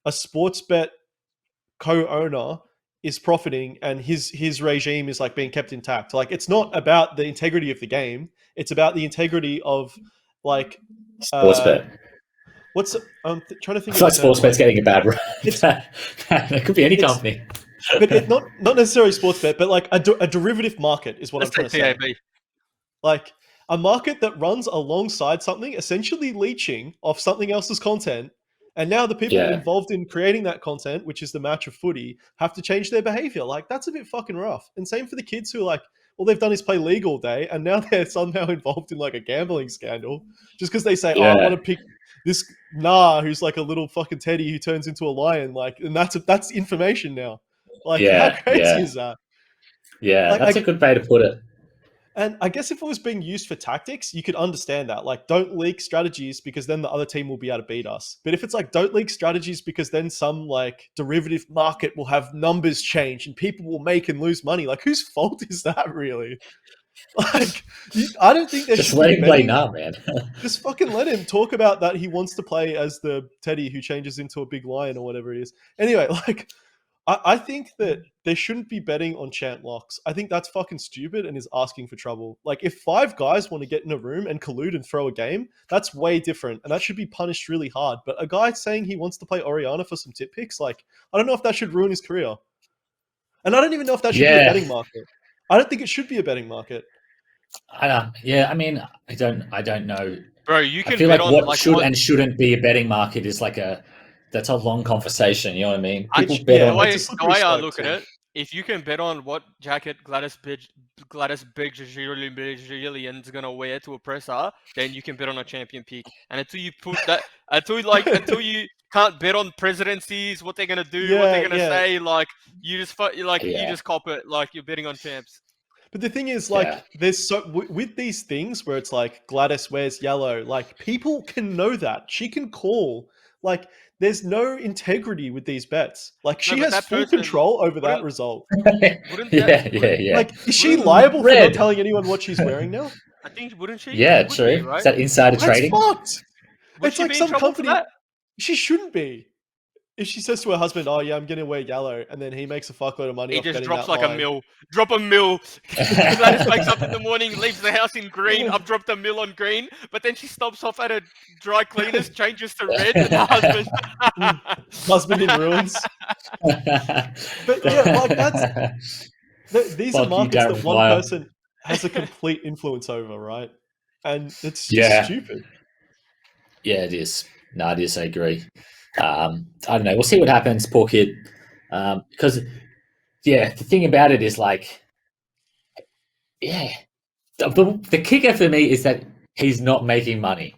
Speaker 2: a sports bet co-owner is profiting and his regime is, like, being kept intact. Like, it's not about the integrity of the game, it's about the integrity of, like,
Speaker 1: sports bet.
Speaker 2: I'm trying to think.
Speaker 1: I feel like sports bet's getting a bad rap. It could be any company.
Speaker 2: but not necessarily sports bet, but like a derivative market is what
Speaker 3: Let's
Speaker 2: I'm trying
Speaker 3: say
Speaker 2: to say.
Speaker 3: TAB.
Speaker 2: Like a market that runs alongside something, essentially leeching off something else's content. And now the people
Speaker 1: Yeah.
Speaker 2: involved in creating that content, which is the match of footy, have to change their behavior. Like, that's a bit fucking rough. And same for the kids who, like, all they've done is play league all day, and now they're somehow involved in, like, a gambling scandal just because they say, oh, I
Speaker 1: Yeah.
Speaker 2: want to pick this who's like a little fucking teddy who turns into a lion. Like, and that's information now. Like, how crazy is that?
Speaker 1: Yeah,
Speaker 2: Like,
Speaker 1: that's a good way to put it.
Speaker 2: And I guess if it was being used for tactics, you could understand that. Like, don't leak strategies because then the other team will be able to beat us. But if it's like, don't leak strategies because then some like derivative market will have numbers change and people will make and lose money, like, whose fault is that really? Like, I don't think there
Speaker 1: Just
Speaker 2: should
Speaker 1: let
Speaker 2: be
Speaker 1: him play
Speaker 2: betting.
Speaker 1: now, man.
Speaker 2: Just fucking let him talk about that he wants to play as the teddy who changes into a big lion or whatever it is. Anyway, like, I think that there shouldn't be betting on chant locks. I think that's fucking stupid and is asking for trouble. Like, if 5 guys want to get in a room and collude and throw a game, that's way different, and that should be punished really hard. But a guy saying he wants to play Oriana for some tip picks, like, I don't know if that should ruin his career. And I don't even know if that should be a betting market. I don't think it should be a betting market.
Speaker 1: I don't. Yeah, I mean, I don't know.
Speaker 3: Bro, you can
Speaker 1: I feel
Speaker 3: bet
Speaker 1: like
Speaker 3: on
Speaker 1: what
Speaker 3: like
Speaker 1: should
Speaker 3: what,
Speaker 1: and shouldn't be a betting market is like that's a long conversation. You know what I mean? People
Speaker 2: It's-
Speaker 1: bet
Speaker 2: yeah,
Speaker 1: on.
Speaker 2: like-
Speaker 3: the
Speaker 2: it's a slippery
Speaker 3: way I
Speaker 2: slope
Speaker 3: look at
Speaker 2: too.
Speaker 3: it, if you can bet on what jacket Gladys Bigillian's gonna wear to a presser, then you can bet on a champion pick. And until you put that, until you can't bet on presidencies, what they're gonna do, what they're gonna say, like you just you just cop it, like you're betting on champs.
Speaker 2: But the thing is, like,
Speaker 1: Yeah.
Speaker 2: there's so with these things where it's like Gladys wears yellow, like people can know that she can call. Like, there's no integrity with these bets. Like, she
Speaker 3: but
Speaker 2: has
Speaker 3: that
Speaker 2: full
Speaker 3: person
Speaker 2: control over that
Speaker 3: wouldn't-
Speaker 2: result.
Speaker 3: Wouldn't that,
Speaker 1: Yeah.
Speaker 2: Like, is she
Speaker 3: Wouldn't-
Speaker 2: liable for
Speaker 1: Red.
Speaker 2: not telling anyone what she's wearing now?
Speaker 3: I think wouldn't she?
Speaker 1: Yeah,
Speaker 3: She would
Speaker 1: true.
Speaker 3: be, right?
Speaker 1: Is that insider
Speaker 2: That's
Speaker 1: trading?
Speaker 2: fucked.
Speaker 3: Would
Speaker 2: It's
Speaker 3: she
Speaker 2: like
Speaker 3: be in
Speaker 2: some
Speaker 3: trouble
Speaker 2: company.
Speaker 3: for that?
Speaker 2: She shouldn't be. If she says to her husband, "Oh yeah, I'm gonna wear yellow," and then he makes a fuckload of money
Speaker 3: He
Speaker 2: off
Speaker 3: just
Speaker 2: betting
Speaker 3: drops
Speaker 2: that
Speaker 3: like
Speaker 2: line.
Speaker 3: a mill. Drop a mill. Gladys wakes up in the morning, leaves the house in green. I've dropped a mill on green, but then she stops off at a dry cleaners, changes to red, and her husband.
Speaker 2: Husband in ruins. But yeah, like these are
Speaker 1: Fuck you,
Speaker 2: markets
Speaker 1: Darren
Speaker 2: that one
Speaker 1: Flyer.
Speaker 2: person has a complete influence over, right? And it's just
Speaker 1: Yeah.
Speaker 2: stupid.
Speaker 1: Yeah, it is. No, it is. I agree. I don't know. We'll see what happens, poor kid. Because, the thing about it is like, the kicker for me is that he's not making money.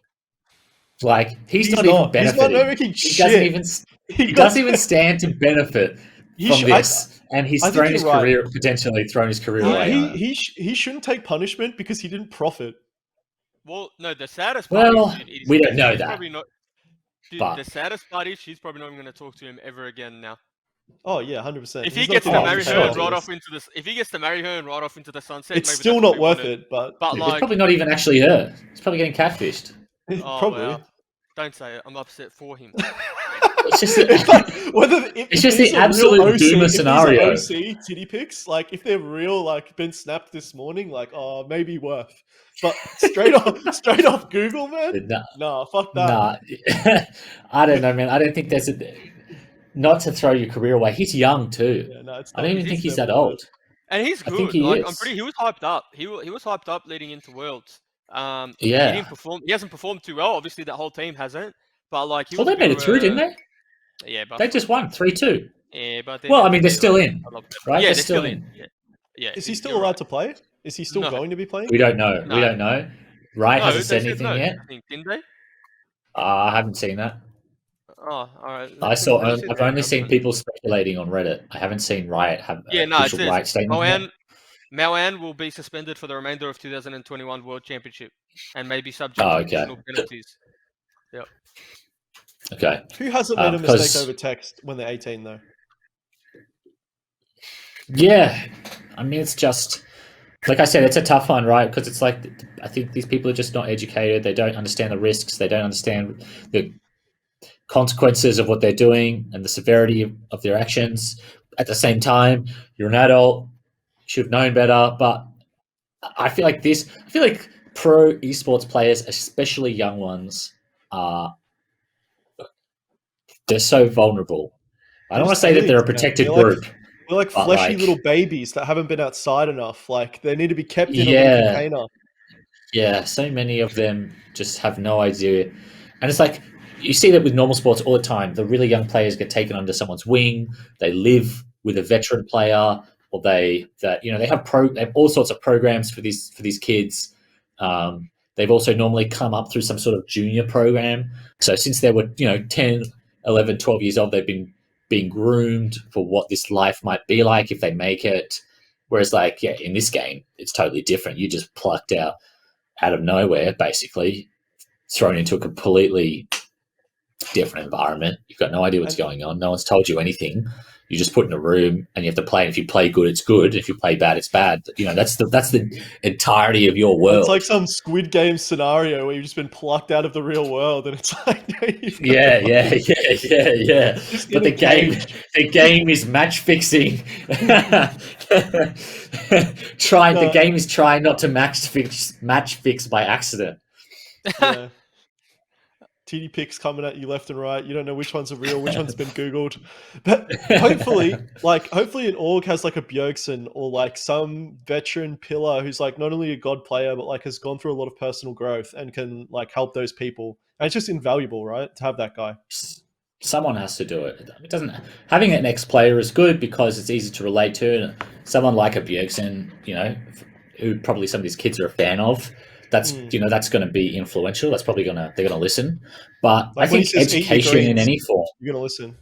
Speaker 1: Like, he's not even benefiting.
Speaker 2: He's not making
Speaker 1: He
Speaker 2: shit.
Speaker 1: doesn't even. He doesn't even stand to benefit from this, and he's
Speaker 2: I think
Speaker 1: thrown
Speaker 2: you're
Speaker 1: his
Speaker 2: right.
Speaker 1: career potentially thrown his career away. on it.
Speaker 2: He shouldn't take punishment because he didn't profit.
Speaker 3: Well, no, the saddest part
Speaker 1: Well,
Speaker 3: is
Speaker 1: we don't know
Speaker 3: she's
Speaker 1: that.
Speaker 3: Probably not, dude,
Speaker 1: But-
Speaker 3: the saddest part is she's probably not even going to talk to him ever again now.
Speaker 2: Oh yeah, 100%.
Speaker 3: If he gets to marry her and
Speaker 1: sure.
Speaker 3: ride off into the, if he gets to marry her and ride off into the sunset,
Speaker 2: it's
Speaker 3: maybe
Speaker 2: still
Speaker 3: that's
Speaker 2: not
Speaker 3: what we
Speaker 2: worth
Speaker 3: wanted.
Speaker 2: it, but
Speaker 3: But
Speaker 1: It's
Speaker 3: like,
Speaker 1: probably not even actually her. He's probably getting catfished.
Speaker 3: oh,
Speaker 2: probably.
Speaker 3: wow. Don't say it. I'm upset for him.
Speaker 1: It's just
Speaker 2: It's like whether
Speaker 1: It's just the absolute doomer scenario.
Speaker 2: If these are OC titty pics, like if they're real, like been snapped this morning, like maybe worth. But straight off Google, man. Nah, fuck that.
Speaker 1: Nah, I don't know, man. I don't think there's not to throw your career away. He's young too.
Speaker 2: Yeah, no, it's
Speaker 1: I don't even think he's that
Speaker 2: never worth
Speaker 1: old.
Speaker 2: it.
Speaker 3: And he's
Speaker 1: I
Speaker 3: good.
Speaker 1: think he
Speaker 3: Like,
Speaker 1: is.
Speaker 3: I'm pretty. He was hyped up. He was hyped up leading into Worlds.
Speaker 1: Yeah.
Speaker 3: He didn't perform. He hasn't performed too well. Obviously, that whole team hasn't. But like, he
Speaker 1: Well,
Speaker 3: was
Speaker 1: they made it through, didn't they?
Speaker 3: Yeah, but
Speaker 1: They just won 3-2.
Speaker 3: yeah, but
Speaker 1: Well, I mean, they're still in, right?
Speaker 3: Yeah,
Speaker 1: They're
Speaker 3: they're still in. Yeah.
Speaker 2: Is he still
Speaker 3: you're
Speaker 2: allowed
Speaker 3: right.
Speaker 2: to play? Is he still
Speaker 3: No.
Speaker 2: going to be playing?
Speaker 1: We don't know.
Speaker 3: No.
Speaker 1: We don't know. Riot
Speaker 3: No,
Speaker 1: hasn't
Speaker 3: they
Speaker 1: said
Speaker 3: said
Speaker 1: anything
Speaker 3: no,
Speaker 1: yet.
Speaker 3: I think, didn't they?
Speaker 1: I haven't seen that.
Speaker 3: Oh, all right.
Speaker 1: I've only seen people speculating on Reddit. I haven't seen Riot have
Speaker 3: Yeah,
Speaker 1: an
Speaker 3: no, it
Speaker 1: official
Speaker 3: says
Speaker 1: Riot statement yet.
Speaker 3: Maoan will be suspended for the remainder of 2021 World Championship and may be subject to
Speaker 1: Okay.
Speaker 3: additional penalties. Yep.
Speaker 1: Okay.
Speaker 2: Who hasn't made a
Speaker 1: because-
Speaker 2: mistake over text when they're 18 though?
Speaker 1: Yeah. I mean, it's just, like I said, it's a tough one, right? Because it's like, I think these people are just not educated. They don't understand the risks. They don't understand the consequences of what they're doing and the severity of their actions. At the same time, you're an adult, should have known better. But I feel like pro esports players, especially young ones, they're so vulnerable. I don't want to say that they're a protected group,
Speaker 2: They're like
Speaker 1: But,
Speaker 2: fleshy
Speaker 1: like-
Speaker 2: little babies that haven't been outside enough. Like they need to be kept in a
Speaker 1: Yeah.
Speaker 2: little container.
Speaker 1: Yeah, so many of them just have no idea. And it's like, you see that with normal sports all the time. The really young players get taken under someone's wing. They live with a veteran player, or they have all sorts of programs for these kids. They've also normally come up through some sort of junior program. So since they were 10, 11, 12 years old, they've been being groomed for what this life might be like if they make it. Whereas, like, yeah, in this game, it's totally different. You just plucked out of nowhere, basically thrown into a completely different environment. You've got no idea what's going on. No one's told you anything. You just put in a room and you have to play. And if you play good, it's good. If you play bad, it's bad. That's the entirety of your world.
Speaker 2: It's like some Squid Game scenario where you've just been plucked out of the real world, and it's like,
Speaker 1: yeah. But the game is match fixing. The game is trying not to match fix by accident.
Speaker 2: Yeah. TD picks coming at you left and right. You don't know which ones are real, which one's been Googled. But hopefully an org has like a Bjergsen or like some veteran pillar who's like not only a god player, but like has gone through a lot of personal growth and can like help those people. And it's just invaluable, right? To have that guy.
Speaker 1: Someone has to do it. It doesn't. Having an ex-player is good because it's easy to relate to. Someone like a Bjergsen, who probably some of these kids are a fan of. That's that's going to be influential. That's probably they're going to listen. But
Speaker 2: like
Speaker 1: I think education in any form.
Speaker 2: You're going to listen.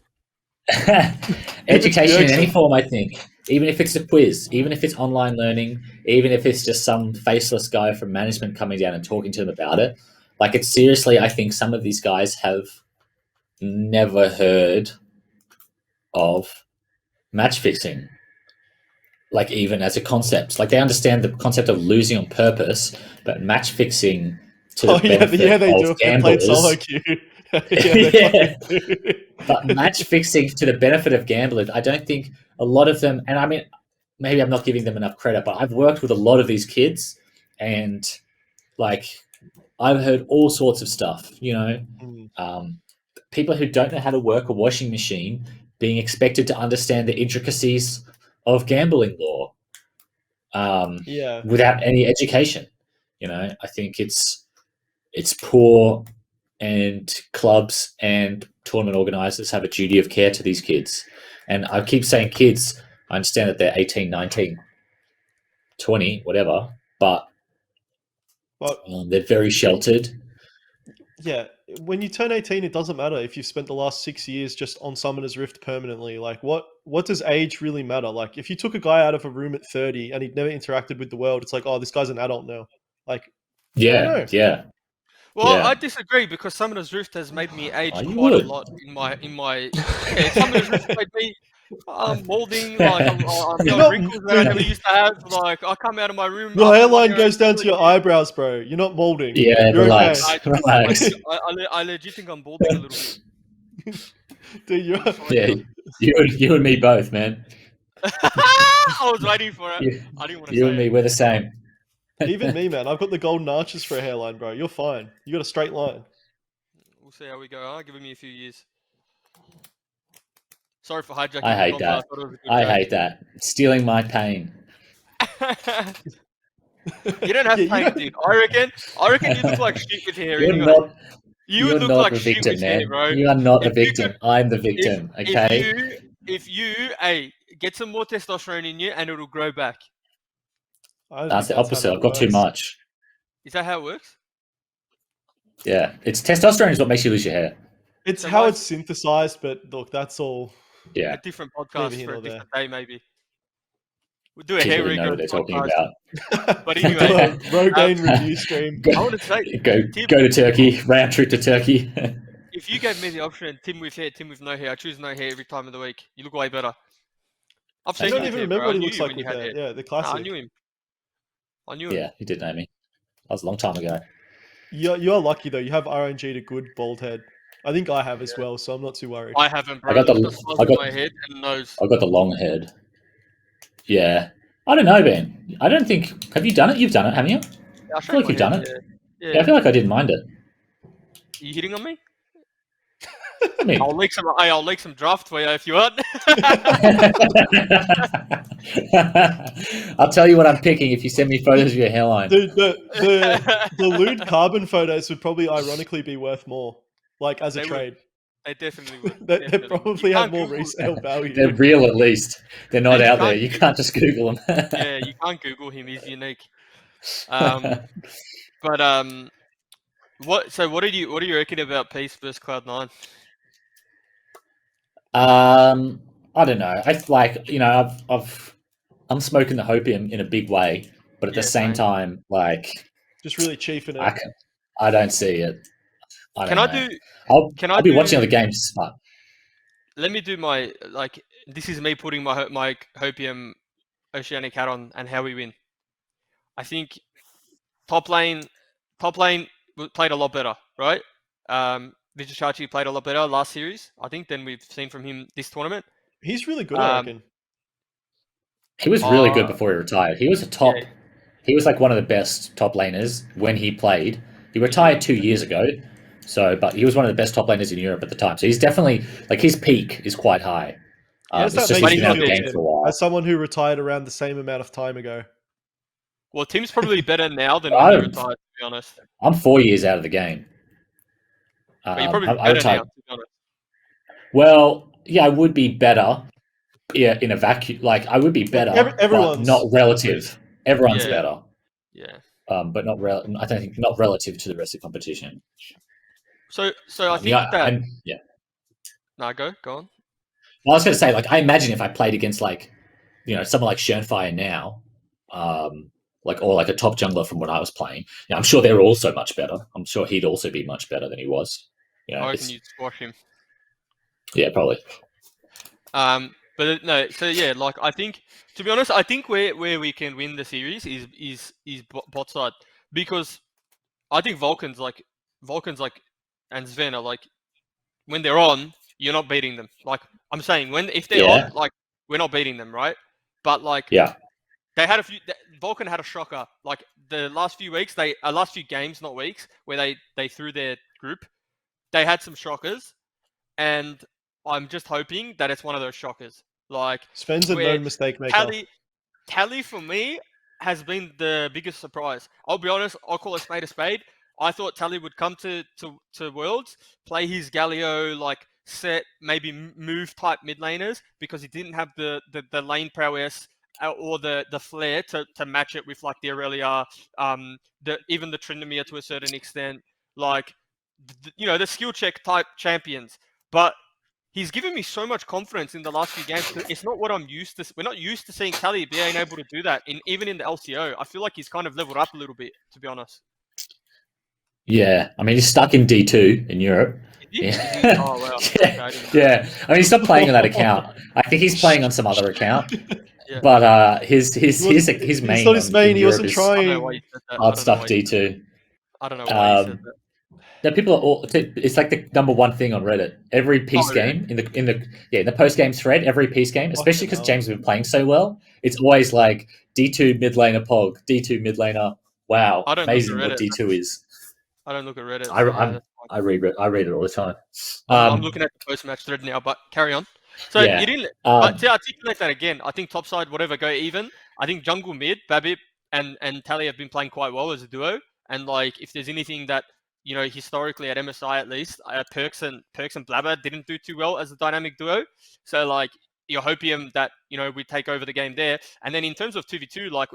Speaker 1: Education in any form, I think. Even if it's a quiz, even if it's online learning, even if it's just some faceless guy from management coming down and talking to them about it. Like, it's seriously, I think some of these guys have never heard of match fixing. Like, even as a concept. Like, they understand the concept of losing on purpose, but match fixing to the benefit
Speaker 2: they
Speaker 1: of
Speaker 2: do.
Speaker 1: gamblers.
Speaker 2: They played solo queue.
Speaker 1: But match fixing to the benefit of gamblers, I don't think a lot of them, and I mean, maybe I'm not giving them enough credit, but I've worked with a lot of these kids, and like, I've heard all sorts of stuff, people who don't know how to work a washing machine being expected to understand the intricacies of gambling law without any education. I think it's poor, and clubs and tournament organizers have a duty of care to these kids. And I keep saying kids. I understand that they're 18, 19, 20, whatever, but they're very sheltered.
Speaker 2: Yeah, when you turn 18, it doesn't matter if you've spent the last 6 years just on Summoner's Rift permanently. Like, what does age really matter? Like, if you took a guy out of a room at 30 and he'd never interacted with the world, it's like, oh, this guy's an adult now. Like,
Speaker 1: yeah.
Speaker 3: Well,
Speaker 1: Yeah.
Speaker 3: I disagree because Summoner's Rift has made me age
Speaker 1: Oh, you
Speaker 3: quite
Speaker 1: would.
Speaker 3: a lot in my. Yeah, Summoner's Rift made me Malding, like I'm got wrinkles that I never used to have. Like, I come out of my room.
Speaker 2: Your hairline goes down to your eyebrows, bro. You're not molding.
Speaker 1: Yeah,
Speaker 2: You're
Speaker 1: relax.
Speaker 2: okay.
Speaker 1: Relax.
Speaker 3: I legit think I'm balding a little bit.
Speaker 2: Dude,
Speaker 1: Yeah, you and me both, man.
Speaker 3: I was waiting for it. I didn't want to say
Speaker 1: You and me,
Speaker 3: it.
Speaker 1: we're the same.
Speaker 2: Even me, man. I've got the golden arches for a hairline, bro. You're fine. You got a straight line.
Speaker 3: We'll see how we go. Huh? Giving me a few years. Sorry for hijacking.
Speaker 1: I hate
Speaker 3: the
Speaker 1: that.
Speaker 3: convo. I thought it was a good
Speaker 1: I
Speaker 3: joke.
Speaker 1: hate that. Stealing my pain.
Speaker 3: You don't have pain, dude. I reckon you look like shit with hair.
Speaker 1: You're
Speaker 3: Anyway.
Speaker 1: not.
Speaker 3: You would
Speaker 1: You're
Speaker 3: look
Speaker 1: not
Speaker 3: like
Speaker 1: the
Speaker 3: shit
Speaker 1: victim,
Speaker 3: with hair,
Speaker 1: man.
Speaker 3: bro.
Speaker 1: You are not the
Speaker 3: If you
Speaker 1: victim. I'm the victim. Okay.
Speaker 3: If you get some more testosterone in you, and it'll grow back.
Speaker 1: That's the opposite. I've got too much.
Speaker 3: Is that how it works?
Speaker 1: Yeah, it's testosterone is what makes you lose your hair.
Speaker 2: It's
Speaker 3: So
Speaker 2: how
Speaker 3: why-
Speaker 2: it's synthesized, but look, that's all.
Speaker 1: Yeah,
Speaker 3: A different podcast
Speaker 2: Neither here
Speaker 3: for a
Speaker 2: nor
Speaker 3: different day, maybe. We'll do a
Speaker 1: people
Speaker 3: hair
Speaker 1: who know what they're
Speaker 3: regrowth
Speaker 1: talking
Speaker 3: podcast.
Speaker 1: about.
Speaker 3: But
Speaker 2: Do
Speaker 3: anyway,
Speaker 2: a Rogaine review stream.
Speaker 3: I want to say,
Speaker 1: Go to Turkey. Round trip to Turkey.
Speaker 3: if you gave me the option, Tim with hair, Tim with no hair, I choose no hair every time of the week. You look way better. I've
Speaker 2: I
Speaker 3: seen
Speaker 2: don't
Speaker 3: you
Speaker 2: even
Speaker 3: with hair,
Speaker 2: remember
Speaker 3: bro.
Speaker 2: what
Speaker 3: I
Speaker 2: he
Speaker 3: knew
Speaker 2: looks
Speaker 3: you
Speaker 2: like
Speaker 3: when you
Speaker 2: with
Speaker 3: had
Speaker 2: that.
Speaker 3: hair.
Speaker 2: Yeah, the
Speaker 3: Nah,
Speaker 2: classic.
Speaker 3: I knew him. I knew him.
Speaker 1: Yeah, he did know me. That was a long time ago.
Speaker 2: You're lucky though. You have RNG to good bald head. I think I have as well, so I'm not too worried.
Speaker 3: I haven't, bro.
Speaker 1: I got
Speaker 3: Look
Speaker 1: the-
Speaker 3: at the size
Speaker 1: I
Speaker 3: of
Speaker 1: got-
Speaker 3: my head and nose.
Speaker 1: I got the long head. Yeah, I don't know, Ben. I don't think. Have you done it? You've done it, haven't you?
Speaker 3: Yeah, I
Speaker 1: feel like you've done it.
Speaker 3: Yeah.
Speaker 1: Yeah, I feel like I didn't mind it.
Speaker 3: You hitting on me?
Speaker 1: I mean,
Speaker 3: I'll leak some draft for you if you want.
Speaker 1: I'll tell you what I'm picking if you send me photos of your hairline.
Speaker 2: Dude, the lewd carbon photos would probably ironically be worth more, like as a
Speaker 3: They would.
Speaker 2: trade.
Speaker 3: They definitely would.
Speaker 2: They
Speaker 3: Definitely would.
Speaker 2: probably
Speaker 3: You
Speaker 2: have
Speaker 3: can't
Speaker 2: more
Speaker 3: Google-
Speaker 2: resale value.
Speaker 1: They're real, at least. They're not
Speaker 3: Yeah, you
Speaker 1: out there.
Speaker 3: can't
Speaker 1: You can't just Google them.
Speaker 3: Yeah, you can't Google him. He's unique. But what do you reckon about Peace versus Cloud9?
Speaker 1: I don't know. I like, I'm smoking the hopium in a big way, but at the
Speaker 3: Yeah,
Speaker 1: same
Speaker 3: same.
Speaker 1: time, like,
Speaker 2: Just really chiefing it.
Speaker 1: I don't see it.
Speaker 3: Can I
Speaker 1: I'll be watching other games, but
Speaker 3: Let me do my This is me putting my hopium oceanic hat on and how we win. I think top lane played a lot better, right? Vijay played a lot better last series, I think, than we've seen from him this tournament.
Speaker 2: He's really good, I reckon.
Speaker 1: he was really good before he retired. He was
Speaker 3: Yeah.
Speaker 1: He was like one of the best top laners when he played. He retired 2 years ago, but he was one of the best top laners in Europe at the time. So he's definitely, like, his peak is quite high.
Speaker 2: Yes,
Speaker 1: It's
Speaker 2: that
Speaker 1: just
Speaker 2: makes
Speaker 1: he's
Speaker 2: me
Speaker 1: been out of
Speaker 2: feel
Speaker 1: the game
Speaker 2: good.
Speaker 1: for a while.
Speaker 2: As someone who retired around the same amount of time ago.
Speaker 3: Well, Tim's probably better now than when he retired, to be honest.
Speaker 1: I'm 4 years out of the game.
Speaker 3: But you're probably
Speaker 1: I
Speaker 3: better
Speaker 1: retired.
Speaker 3: now, to be honest.
Speaker 1: Well, yeah, I would be better. Yeah, in a vacuum, like, I would be better, but not relative. Everyone's better.
Speaker 3: Yeah.
Speaker 1: But not I don't think not relative to the rest of the competition.
Speaker 3: So I think that.
Speaker 1: Yeah.
Speaker 3: No, go on.
Speaker 1: Well, I was going to say, like, I imagine if I played against, like, someone like Schernfire now, or like a top jungler from when I was playing, I'm sure they're also much better. I'm sure he'd also be much better than he was.
Speaker 3: I reckon you'd squash him.
Speaker 1: Yeah, probably.
Speaker 3: But no, so yeah, like, I think, to be honest, I think where we can win the series is bot side, because I think Vulcans and Sven are like, when they're on, you're not beating them. Like, I'm saying, if they're on, like, we're not beating them, right? But like, they had Vulcan had a shocker. Like, the last few weeks, last few games, not weeks, where they threw their group, they had some shockers, and I'm just hoping that it's one of those shockers. Like,
Speaker 2: Sven's a known mistake maker.
Speaker 3: Tally for me has been the biggest surprise. I'll be honest, I'll call a spade a spade. I thought Tally would come to Worlds, play his Galio, like, set, maybe move type mid laners, because he didn't have the lane prowess or the flair to match it with, like, the Aurelia, even the Tryndamere to a certain extent, like, the skill check type champions. But he's given me so much confidence in the last few games. It's not what I'm used to. We're not used to seeing Tally being able to do that. Even in the LCO, I feel like he's kind of leveled up a little bit, to be honest.
Speaker 1: Yeah, I mean, he's stuck in D2 in Europe. Yeah.
Speaker 3: Oh, wow.
Speaker 1: Yeah. I mean, he's not playing on that account. I think he's playing on some other account. Yeah. But his main.
Speaker 2: He's not his main. He wasn't trying.
Speaker 1: Hard stuff D2.
Speaker 3: I don't know why he said that.
Speaker 1: Now, people are all. It's like the number one thing on Reddit. Every peace game in the post game thread, every peace game, especially because James has been playing so well, it's always like D2 mid laner Pog, D2 mid laner. Wow, amazing what D2 is.
Speaker 3: I don't look at Reddit.
Speaker 1: I read it all the time.
Speaker 3: I'm looking at the post match thread now, but carry on. So you didn't. But to articulate that again, I think topside, whatever, go even. I think jungle mid, Babip and Tally have been playing quite well as a duo. And, like, if there's anything that, historically at MSI at least, Perks and Blabber didn't do too well as a dynamic duo. So, like, you're hoping that, we take over the game there. And then in terms of 2v2, like,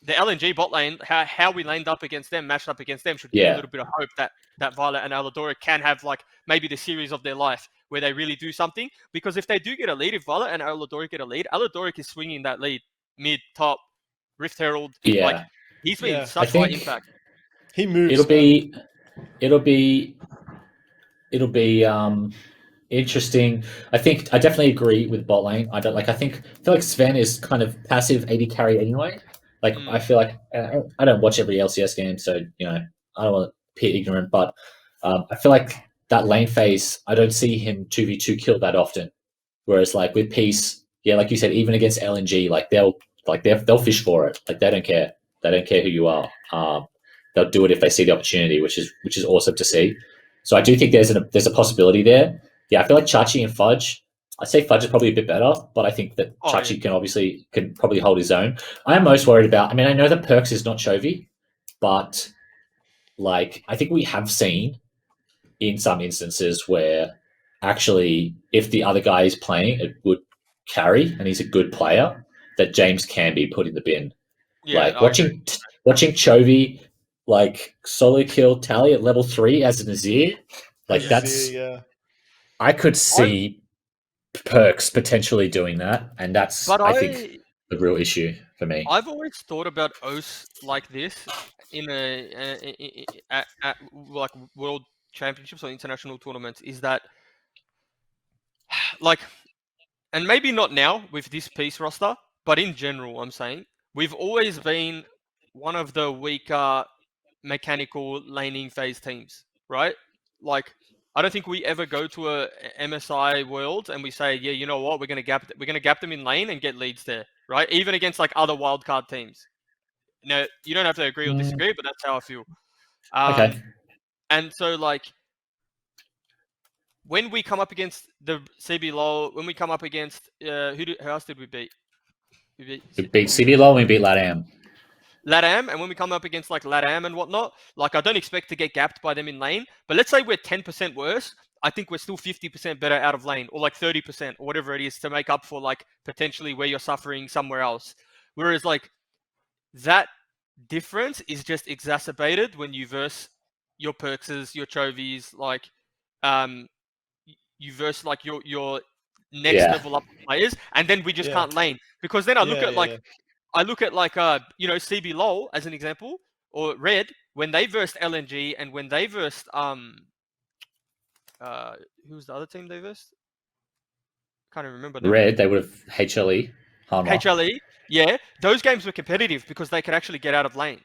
Speaker 3: the LNG bot lane, how we laned up against them, matched up against them, should give a little bit of hope that Violet and Aladoric can have, like, maybe the series of their life where they really do something. Because if they do get a lead, if Violet and Aladoric get a lead, Aladoric is swinging that lead mid, top, Rift Herald.
Speaker 1: Yeah.
Speaker 3: Like, he's been such high impact.
Speaker 2: He moves.
Speaker 1: It'll be interesting. I think I definitely agree with bot lane. I feel like Sven is kind of passive AD carry anyway. Like, I feel like I don't watch every LCS game, so I don't want to appear ignorant, but I feel like that lane phase, I don't see him 2v2 kill that often. Whereas, like, with Peace, like you said, even against LNG, like, they'll fish for it. Like, they don't care. They don't care who you are. They'll do it if they see the opportunity, which is awesome to see. So I do think there's a possibility there. Yeah, I feel like Chachi and Fudge. I'd say Fudge is probably a bit better, but I think that Chachi can probably hold his own. I am most worried about. I mean, I know that Perks is not Chovy, but like I think we have seen in some instances where actually, if the other guy is playing a good carry and he's a good player, that James can be put in the bin.
Speaker 3: Yeah,
Speaker 1: Like watching Chovy like solo kill Tally at level 3 as an Azir, like that's I could see Perks potentially doing that, and that's I think the real issue for me.
Speaker 3: I've always thought about OS like this in at like world championships or international tournaments is that like, and maybe not now with this piece roster, but in general, I'm saying we've always been one of the weaker mechanical laning phase teams, right? Like, I don't think we ever go to a MSI world and we say, yeah, you know what, we're gonna gap them in lane and get leads there, right? Even against like other wildcard teams. No, you don't have to agree or disagree, but that's how I feel.
Speaker 1: Okay.
Speaker 3: And so like, when we come up against the CB LoL, when we come up against who else did we beat? We
Speaker 1: beat CB LoL and we beat LATAM.
Speaker 3: LATAM, and when we come up against like LATAM and whatnot, like I don't expect to get gapped by them in lane, but let's say we're 10% worse, I think we're still 50% better out of lane, or like 30%, or whatever it is to make up for like potentially where you're suffering somewhere else. Whereas like that difference is just exacerbated when you verse your Perkses, your Chovies, like you verse like your next level up players, and then we just can't lane. Because then I look at like CB LoL as an example, or Red, when they versed LNG and when they versed who was the other team they versed? Can't even remember now.
Speaker 1: Red, they would have HLE.
Speaker 3: HLE, yeah. Those games were competitive because they could actually get out of lane.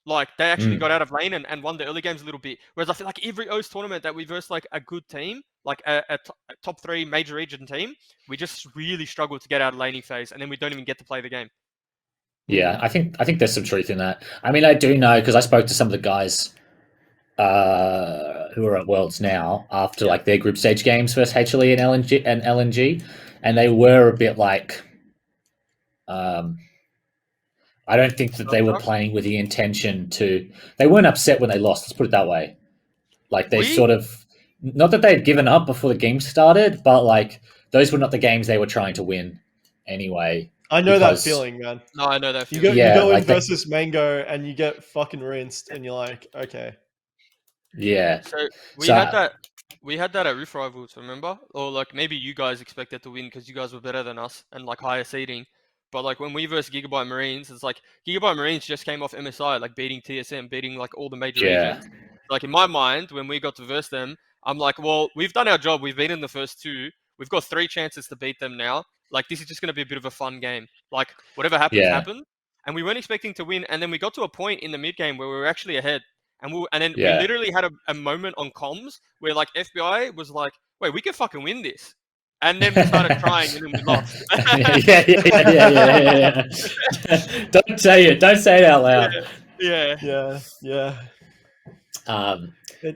Speaker 3: Like, they actually got out of lane and won the early games a little bit. Whereas I feel like every OS tournament that we versed like a good team, like a top 3 major region team, we just really struggle to get out of laning phase, and then we don't even get to play the game.
Speaker 1: Yeah, I think there's some truth in that. I mean, I do know because I spoke to some of the guys who are at Worlds now after like their group stage games versus HLE and LNG, and they were a bit like, I don't think that they were playing with the intention to. They weren't upset when they lost. Let's put it that way. Like they sort of, not that they had given up before the game started, but like those were not the games they were trying to win anyway.
Speaker 2: I know that feeling, man.
Speaker 3: No, I know that feeling.
Speaker 2: You go in versus Mango and you get fucking rinsed, and you're like, okay.
Speaker 1: Yeah.
Speaker 3: So we had that at Rift Rivals, remember? Or like maybe you guys expected to win because you guys were better than us and like higher seeding. But like when we versus Gigabyte Marines, it's like Gigabyte Marines just came off MSI, like beating TSM, beating like all the major regions. Like in my mind, when we got to verse them, I'm like, well, we've done our job. We've been in the first 2. We've got 3 chances to beat them now. Like this is just going to be a bit of a fun game. Like whatever happens, happens. And we weren't expecting to win. And then we got to a point in the mid game where we were actually ahead. And we literally had a moment on comms where like FBI was like, wait, we can fucking win this. And then we started trying, and then we lost.
Speaker 1: Yeah. Don't say it out loud.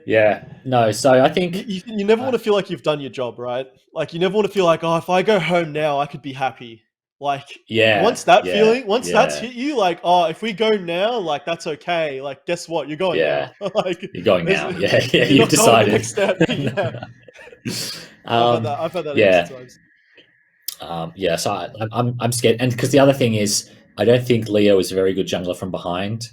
Speaker 2: Yeah.
Speaker 1: No, so I think
Speaker 2: you never want to feel like you've done your job, right? Like you never want to feel like, oh, if I go home now, I could be happy. Like once that's hit you, like, oh, if we go now, like that's okay. Like guess what? You're going now. Like
Speaker 1: you're going now. Yeah. You've decided.
Speaker 2: Next step. I've had that a few times.
Speaker 1: So I'm scared, and because the other thing is, I don't think Leo is a very good jungler from behind,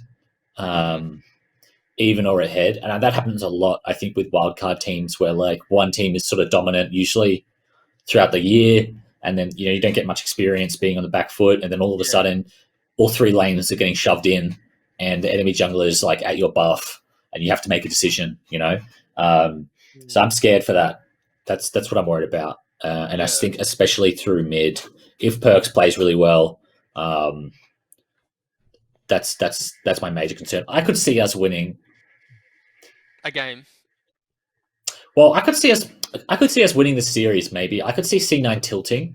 Speaker 1: even or ahead, and that happens a lot. I think with wildcard teams where like one team is sort of dominant usually throughout the year, and then you don't get much experience being on the back foot, and then all of a sudden, all 3 lanes are getting shoved in, and the enemy jungler is like at your buff, and you have to make a decision. So I'm scared for that. That's what I'm worried about, and I think especially through mid, if Perks plays really well, that's my major concern. I could see us winning
Speaker 3: a game.
Speaker 1: Well, I could see us winning the series. Maybe I could see C9 tilting.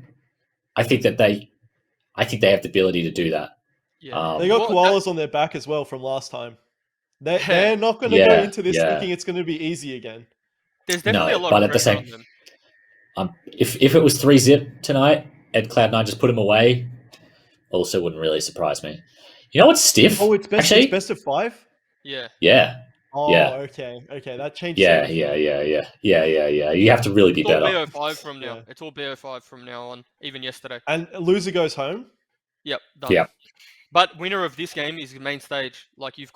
Speaker 1: I think they have the ability to do that.
Speaker 3: Yeah,
Speaker 2: they got koalas on their back as well from last time. They're not going to go into this thinking it's going to be easy again.
Speaker 3: There's definitely
Speaker 1: No,
Speaker 3: a lot
Speaker 1: but
Speaker 3: of
Speaker 1: at the
Speaker 3: pressure
Speaker 1: same,
Speaker 3: on them.
Speaker 1: if it was 3-0 tonight and Cloud9 just put him away, also wouldn't really surprise me. You know what's stiff?
Speaker 2: Oh, it's
Speaker 1: actually.
Speaker 2: best of 5.
Speaker 3: Yeah.
Speaker 1: Yeah,
Speaker 2: Oh,
Speaker 1: Yeah.
Speaker 2: okay, that changed.
Speaker 1: yeah.
Speaker 2: everything.
Speaker 1: You have to really be
Speaker 3: It's all
Speaker 1: better.
Speaker 3: BO5 from now.
Speaker 2: Yeah.
Speaker 3: It's all BO5 from now on. Even yesterday.
Speaker 2: And loser goes home.
Speaker 3: Yep. Done.
Speaker 1: Yeah.
Speaker 3: But winner of this game is main stage. Like you've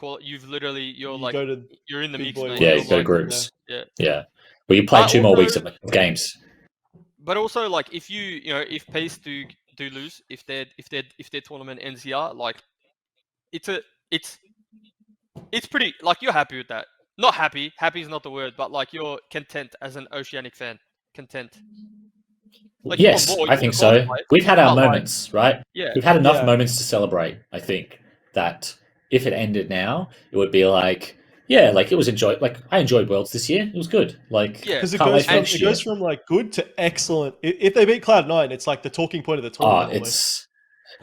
Speaker 3: literally,
Speaker 2: You
Speaker 3: like,
Speaker 2: go to
Speaker 3: you're in the
Speaker 2: big
Speaker 3: mix,
Speaker 2: boy
Speaker 3: mate.
Speaker 1: Yeah,
Speaker 3: You're
Speaker 1: you go to
Speaker 3: like,
Speaker 1: groups.
Speaker 3: yeah.
Speaker 1: Yeah. Well, you play
Speaker 3: But
Speaker 1: 2 more
Speaker 3: also-
Speaker 1: weeks of games.
Speaker 3: But also, like, if if Pace do lose, if their tournament ends here, like, it's pretty, like, you're happy with that. Not happy. Happy is not the word, but like you're content as an Oceanic fan. Content. Like, you want
Speaker 1: Yes,
Speaker 3: more,
Speaker 1: I
Speaker 3: you
Speaker 1: think
Speaker 3: wanna
Speaker 1: so.
Speaker 3: qualify.
Speaker 1: We've had our
Speaker 3: But, like,
Speaker 1: moments, right?
Speaker 3: Yeah.
Speaker 1: We've had enough
Speaker 2: Yeah.
Speaker 1: moments to celebrate, I think, that if it ended now, it would be like, yeah, like it was I enjoyed Worlds this year. It was good. Like,
Speaker 3: Yeah.
Speaker 2: Because it
Speaker 1: can't
Speaker 2: goes
Speaker 1: wait for
Speaker 2: from
Speaker 1: next year.
Speaker 2: like good to excellent. If they beat Cloud9, it's like the talking point of the
Speaker 1: Oh,
Speaker 2: tournament. almost.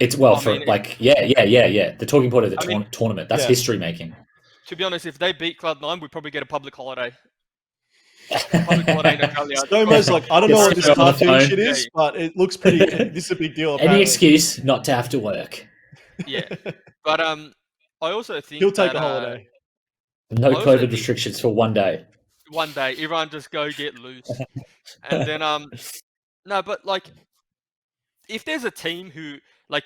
Speaker 1: it's well
Speaker 3: I
Speaker 1: for
Speaker 3: mean,
Speaker 1: like yeah. The talking point of the
Speaker 3: I mean,
Speaker 1: tournament. That's
Speaker 2: yeah.
Speaker 1: history making.
Speaker 3: To be honest, if they beat Cloud9, we'd probably get a public holiday. Public holiday in Australia.
Speaker 2: Stomo's like, I don't know what this
Speaker 1: Yes, on the
Speaker 2: cartoon
Speaker 1: phone.
Speaker 2: shit is, but it looks pretty. This is a big deal.
Speaker 1: Any
Speaker 2: Apparently.
Speaker 1: excuse not to have to work.
Speaker 3: Yeah. But I also think
Speaker 2: He'll take
Speaker 3: that,
Speaker 2: a holiday.
Speaker 1: No
Speaker 3: I also
Speaker 1: COVID
Speaker 3: think-
Speaker 1: restrictions for one day.
Speaker 3: one day everyone just go get loose, and then no, but like, if there's a team who, like,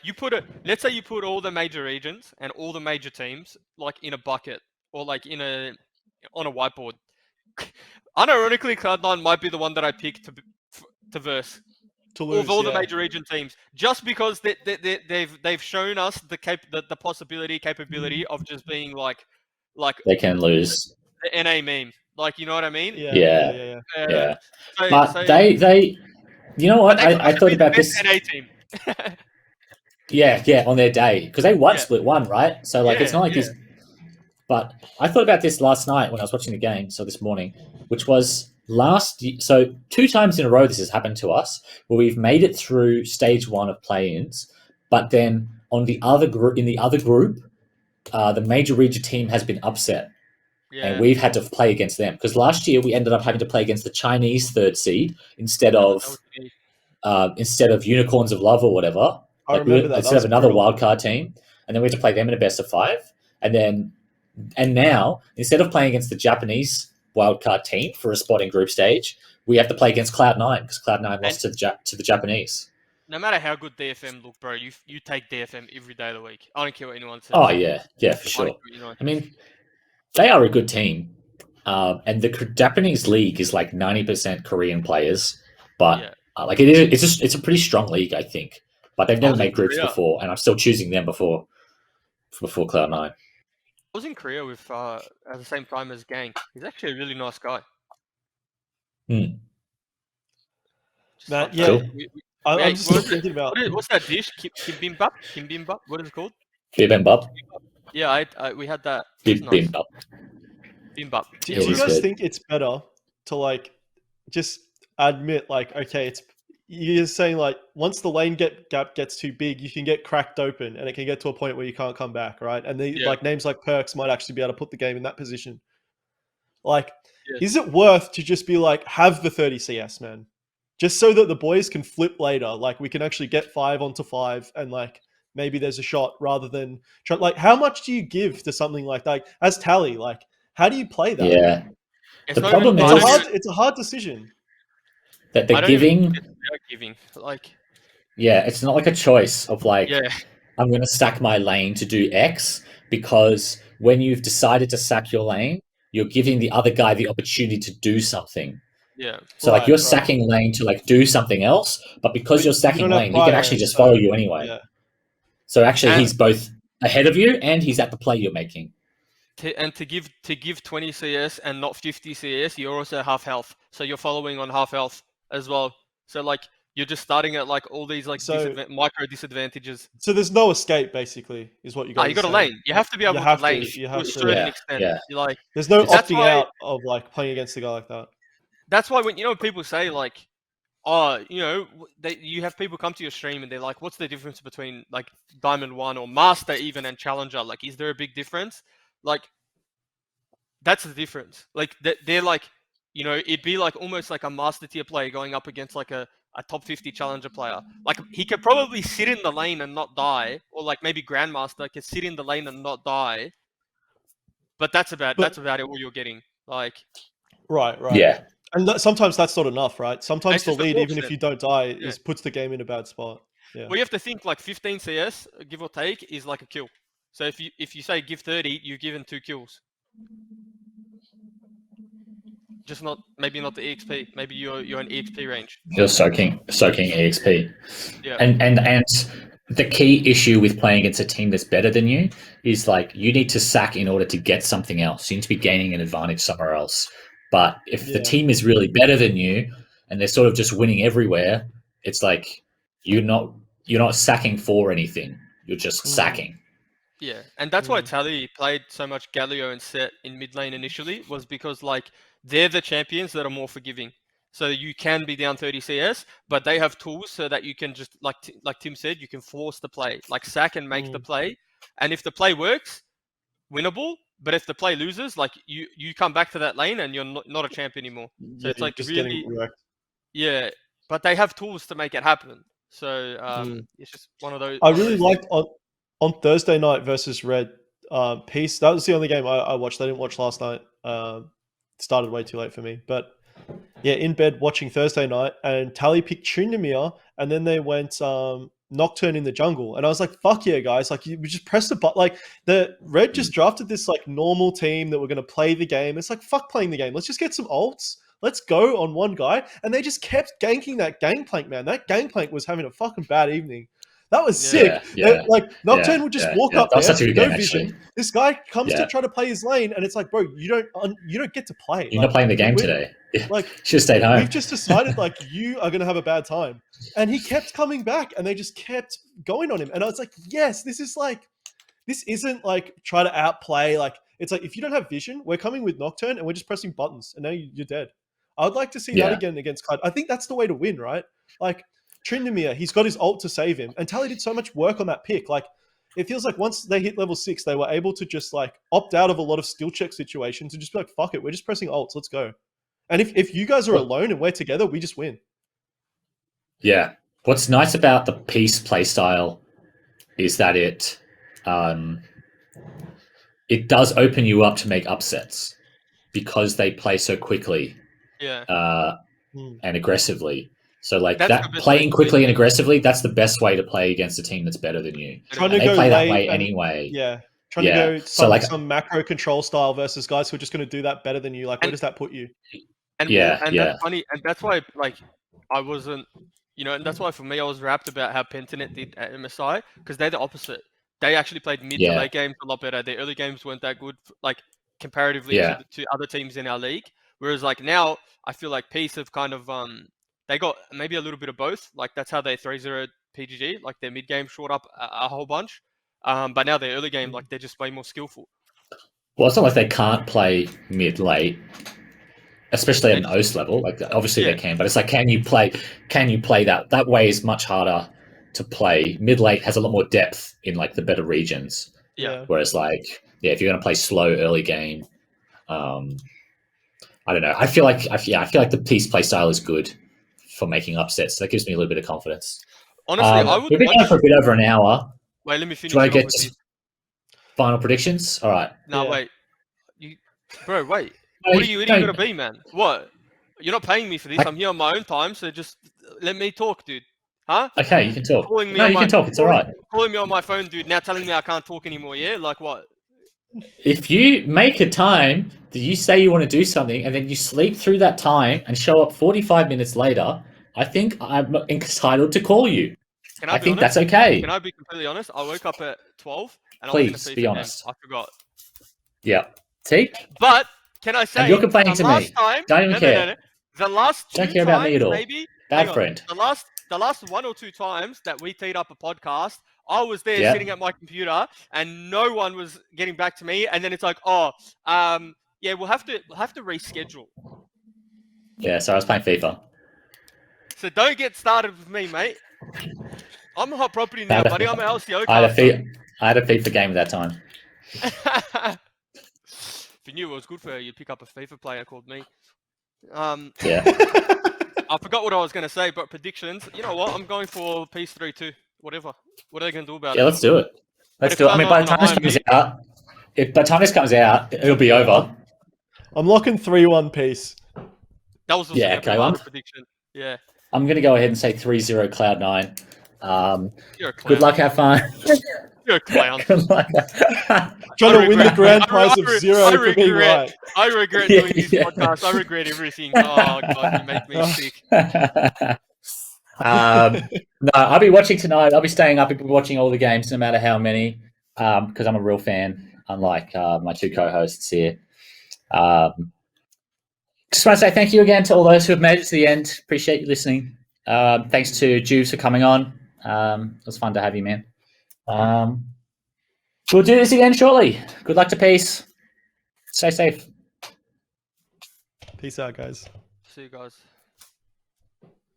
Speaker 3: let's say you put all the major regions and all the major teams like in a bucket or like on a whiteboard. Unironically, Cloud9 might be the one that I pick to verse
Speaker 2: To lose,
Speaker 3: of all the
Speaker 2: yeah.
Speaker 3: major region teams, just because they've shown us the capability of just being like
Speaker 1: They can lose.
Speaker 3: the NA meme. Like, you know what I mean?
Speaker 2: Yeah.
Speaker 1: Yeah.
Speaker 3: So,
Speaker 1: But they you know what?
Speaker 3: but they
Speaker 1: I
Speaker 3: could
Speaker 1: thought
Speaker 3: be the
Speaker 1: about
Speaker 3: best
Speaker 1: this.
Speaker 3: NA team.
Speaker 1: Yeah, on their day. Because they won split 1, right? So like it's
Speaker 3: Yeah,
Speaker 1: not like these. But I thought about this last night when I was watching the game, so this morning, which was so 2 times in a row this has happened to us, where we've made it through stage 1 of play-ins, but then on the other group, the major region team has been upset, and we've had to play against them. Because last year we ended up having to play against the Chinese 3rd seed instead of Unicorns of Love or whatever.
Speaker 2: I remember that.
Speaker 1: Instead of another wildcard team, and then we had to play them in a best of 5, and now instead of playing against the Japanese wildcard team for a spot in group stage, we have to play against Cloud9 because Cloud9 lost to the Japanese.
Speaker 3: No matter how good DFM look, bro, you take DFM every day of the week. I don't care what anyone says.
Speaker 1: Oh yeah, for sure. I mean, they are a good team, and the Japanese league is like 90% Korean players, but like it's a pretty strong league, I think. But they've never made groups before, and I'm still choosing them before Cloud9.
Speaker 3: I was in Korea with at the same time as Gang. He's actually a really nice guy.
Speaker 1: Hmm.
Speaker 2: That,
Speaker 3: Yeah.
Speaker 2: yeah.
Speaker 1: Cool.
Speaker 2: I'm just thinking about.
Speaker 3: What's that dish? Kimbimbat? Kimbimbat? What is it called?
Speaker 1: Bibimbap.
Speaker 3: Yeah, we had that. It was nice.
Speaker 1: Bibimbap.
Speaker 3: Bimbap.
Speaker 2: Do
Speaker 3: Yeah,
Speaker 2: you
Speaker 1: was
Speaker 2: guys
Speaker 1: good.
Speaker 2: think it's better to like just admit like, okay, you're saying like once the lane gap gets too big, you can get cracked open and it can get to a point where you can't come back, right? And like names like Perks might actually be able to put the game in that position. Like, is it worth to just be like, have the 30 CS, man? Just so that the boys can flip later. Like, we can actually get 5 onto 5 and like maybe there's a shot rather than try. Like, how much do you give to something like that? Like, as Tally, like, how do you play that?
Speaker 1: Yeah.
Speaker 3: It's
Speaker 1: The problem is
Speaker 2: it's a hard decision.
Speaker 1: that they're giving.
Speaker 3: Like,
Speaker 1: Yeah, it's not like a choice of like,
Speaker 3: yeah,
Speaker 1: I'm going to stack my lane to do X, because when you've decided to sack your lane, you're giving the other guy the opportunity to do something.
Speaker 3: yeah.
Speaker 1: So like
Speaker 2: Right,
Speaker 1: you're
Speaker 2: right.
Speaker 1: sacking lane to like do something else, but because you're sacking
Speaker 2: don't have
Speaker 1: lane, he can
Speaker 2: prior,
Speaker 1: actually just
Speaker 2: so-
Speaker 1: follow you anyway.
Speaker 2: Yeah.
Speaker 1: So actually,
Speaker 3: And-
Speaker 1: he's both ahead of you and he's at the play you're making.
Speaker 3: To give 20 CS and not 50 CS, you're also half health. So you're following on half health as well. So like you're just starting at like all these like micro disadvantages.
Speaker 2: So there's no escape, basically, is what you got.
Speaker 3: You got a lane. You have to be able to lane
Speaker 2: you
Speaker 3: to
Speaker 2: have
Speaker 3: a
Speaker 2: to,
Speaker 3: certain extent.
Speaker 1: yeah.
Speaker 3: You're like,
Speaker 2: There's no
Speaker 3: That's
Speaker 2: opting
Speaker 3: why-
Speaker 2: out of like playing against a guy like that.
Speaker 3: that's why when people say like, oh, you have people come to your stream and they're like, what's the difference between like Diamond 1 or Master even and Challenger? Like, is there a big difference? Like, that's the difference. Like, they're like, you know, it'd be like almost like a master tier player going up against like a top 50 challenger player. Like he could probably sit in the lane and not die, or like maybe Grandmaster could sit in the lane and not die. But that's about it. All you're getting, like,
Speaker 2: right.
Speaker 1: Yeah.
Speaker 2: And sometimes that's not enough, right? Sometimes
Speaker 3: it's
Speaker 2: the
Speaker 3: just a
Speaker 2: lead,
Speaker 3: force
Speaker 2: even if
Speaker 3: then.
Speaker 2: you don't die,
Speaker 3: Yeah.
Speaker 2: puts the game in a bad spot. Yeah.
Speaker 3: Well, you have to think like 15 CS, give or take, is like a kill. So if you say give 30, you're given 2 kills. Just maybe not the EXP. Maybe you're in EXP range.
Speaker 1: You're soaking EXP.
Speaker 3: Yeah.
Speaker 1: And the key issue with playing against a team that's better than you is like you need to sack in order to get something else. You need to be gaining an advantage somewhere else. But if the team is really better than you and they're sort of just winning everywhere, it's like you're not sacking for anything. You're just sacking.
Speaker 3: Yeah, and that's why Tally played so much Galio and Set in mid lane initially, was because like they're the champions that are more forgiving. So you can be down 30 CS, but they have tools so that you can just like Tim said, you can force the play, like sack and make the play. And if the play works, winnable. But if the play loses, like you come back to that lane and you're not a champ anymore. So it's like
Speaker 2: just
Speaker 3: really,
Speaker 2: getting wrecked.
Speaker 3: yeah. But they have tools to make it happen. So it's just one of those.
Speaker 2: I really liked on Thursday night versus Red Peace. That was the only game I watched. I didn't watch last night. Started way too late for me. But yeah, in bed watching Thursday night, and Tally picked Tryndamere, and then they went Nocturne in the jungle, and I was like, "Fuck yeah, guys!" Like, we just pressed the button. Like, the Red just drafted this like normal team that were going to play the game. It's like, fuck playing the game. Let's just get some ults. Let's go on one guy, and they just kept ganking that Gangplank, man. That Gangplank was having a fucking bad evening. That was sick. Like Nocturne would just walk up there, no vision. Actually. This guy comes to try to play his lane, and it's like, bro, you don't get to play.
Speaker 1: You're not playing the game today.
Speaker 2: Like,
Speaker 1: should have stayed home.
Speaker 2: We've just decided like you are going to have a bad time, and he kept coming back, and they just kept going on him. And I was like, yes, this isn't like try to outplay. Like, it's like if you don't have vision, we're coming with Nocturne, and we're just pressing buttons, and now you're dead. I would like to see that again against Clyde. I think that's the way to win, right? Like, Tryndamere, he's got his ult to save him. And Tally did so much work on that pick. Like, it feels like once they hit level 6, they were able to just, like, opt out of a lot of skill check situations and just be like, fuck it, we're just pressing ults, let's go. And if you guys are alone and we're together, we just win.
Speaker 1: Yeah. What's nice about the Peace playstyle is that it does open you up to make upsets because they play so quickly and aggressively. So like that playing quickly and aggressively, that's the best way to play against a team that's better than you.
Speaker 2: They
Speaker 1: play that way anyway.
Speaker 2: Yeah. Trying to go some macro control style versus guys who are just going to do that better than you. Like, where does that put you?
Speaker 3: And that's funny. And that's why, like, I wasn't, and that's why for me, I was rapt about how Pentanet did at MSI, because they're the opposite. They actually played mid to late games a lot better. Their early games weren't that good, like, comparatively to other teams in our league. Whereas, like, now, I feel like Peace have kind of, they got maybe a little bit of both. Like, that's how they 3-0 PGG. Like, their mid game short up a whole bunch. But now their early game, like, they're just way more skillful.
Speaker 1: Well, it's not like they can't play mid-late, especially at an OS level. Like, obviously they can, but it's like, can you play that? That way is much harder to play. Mid-late has a lot more depth in, like, the better regions.
Speaker 3: Yeah.
Speaker 1: Whereas, like, if you're going to play slow early game, I don't know. I feel like the Peace play style is good for making upsets. That gives me a little bit of confidence.
Speaker 3: Honestly, I would.
Speaker 1: We've been going for a bit over an hour.
Speaker 3: Wait, let me finish.
Speaker 1: Do you want to get final predictions? All right.
Speaker 3: No, wait. Bro, wait. What are you going to be, man? What? You're not paying me for this. I'm here on my own time, so just let me talk, dude. Huh?
Speaker 1: Okay, you can talk. You can talk. It's all right.
Speaker 3: Calling me on my phone, dude. Now telling me I can't talk anymore. Yeah, like what?
Speaker 1: If you make a time that you say you want to do something and then you sleep through that time and show up 45 minutes later, I think I'm entitled to call you. I think that's okay.
Speaker 3: Can I be completely honest? I woke up at 12 and
Speaker 1: Please,
Speaker 3: I was
Speaker 1: be honest.
Speaker 3: I forgot.
Speaker 1: Yeah. See?
Speaker 3: But can I say
Speaker 1: and you're complaining to me.
Speaker 3: Time,
Speaker 1: don't even care.
Speaker 3: No. The last two
Speaker 1: don't care about me at all.
Speaker 3: Maybe,
Speaker 1: bad friend.
Speaker 3: The last 1 or 2 times that we teed up a podcast, I was there sitting at my computer and no one was getting back to me. And then it's like, we'll have to reschedule.
Speaker 1: Yeah, so I was playing FIFA.
Speaker 3: So don't get started with me, mate. I'm a hot property now, buddy. I'm a LCO. I
Speaker 1: had a FIFA game at that time.
Speaker 3: If you knew it was good for you, you'd pick up a FIFA player called me.
Speaker 1: Yeah.
Speaker 3: I forgot what I was going to say, but predictions. You know what? I'm going for Peace 3-2. Whatever. What are they going to do about
Speaker 1: Yeah,
Speaker 3: it?
Speaker 1: let's do it. Let's
Speaker 3: if
Speaker 1: do it. I mean, by the
Speaker 3: Cloud9
Speaker 1: time this
Speaker 3: are
Speaker 1: comes
Speaker 3: behind
Speaker 1: out, it'll be over.
Speaker 2: I'm locking 3-1 piece.
Speaker 3: That was also
Speaker 1: Yeah,
Speaker 3: going to be
Speaker 1: okay,
Speaker 3: my
Speaker 1: I'm-
Speaker 3: other prediction. Yeah.
Speaker 1: I'm going to go ahead and say 3-0 Cloud9.
Speaker 3: You're a clown.
Speaker 1: Good luck, have fun.
Speaker 3: You're a clown.
Speaker 1: Good luck.
Speaker 2: Trying to win the
Speaker 3: regret-
Speaker 2: grand
Speaker 3: I
Speaker 2: prize of 0 for being right.
Speaker 3: I regret
Speaker 1: Yeah,
Speaker 3: doing this
Speaker 1: yeah.
Speaker 3: podcast. I regret everything. Oh, God, you make me sick.
Speaker 1: No, I'll be watching tonight. I'll be staying up and watching all the games, no matter how many, because I'm a real fan, unlike my two co-hosts here. Just want to say thank you again to all those who have made it to the end. Appreciate you listening. Thanks to Juves for coming on. It was fun to have you, man. We'll do this again shortly. Good luck to Peace. Stay safe.
Speaker 2: Peace out, guys.
Speaker 3: See you guys.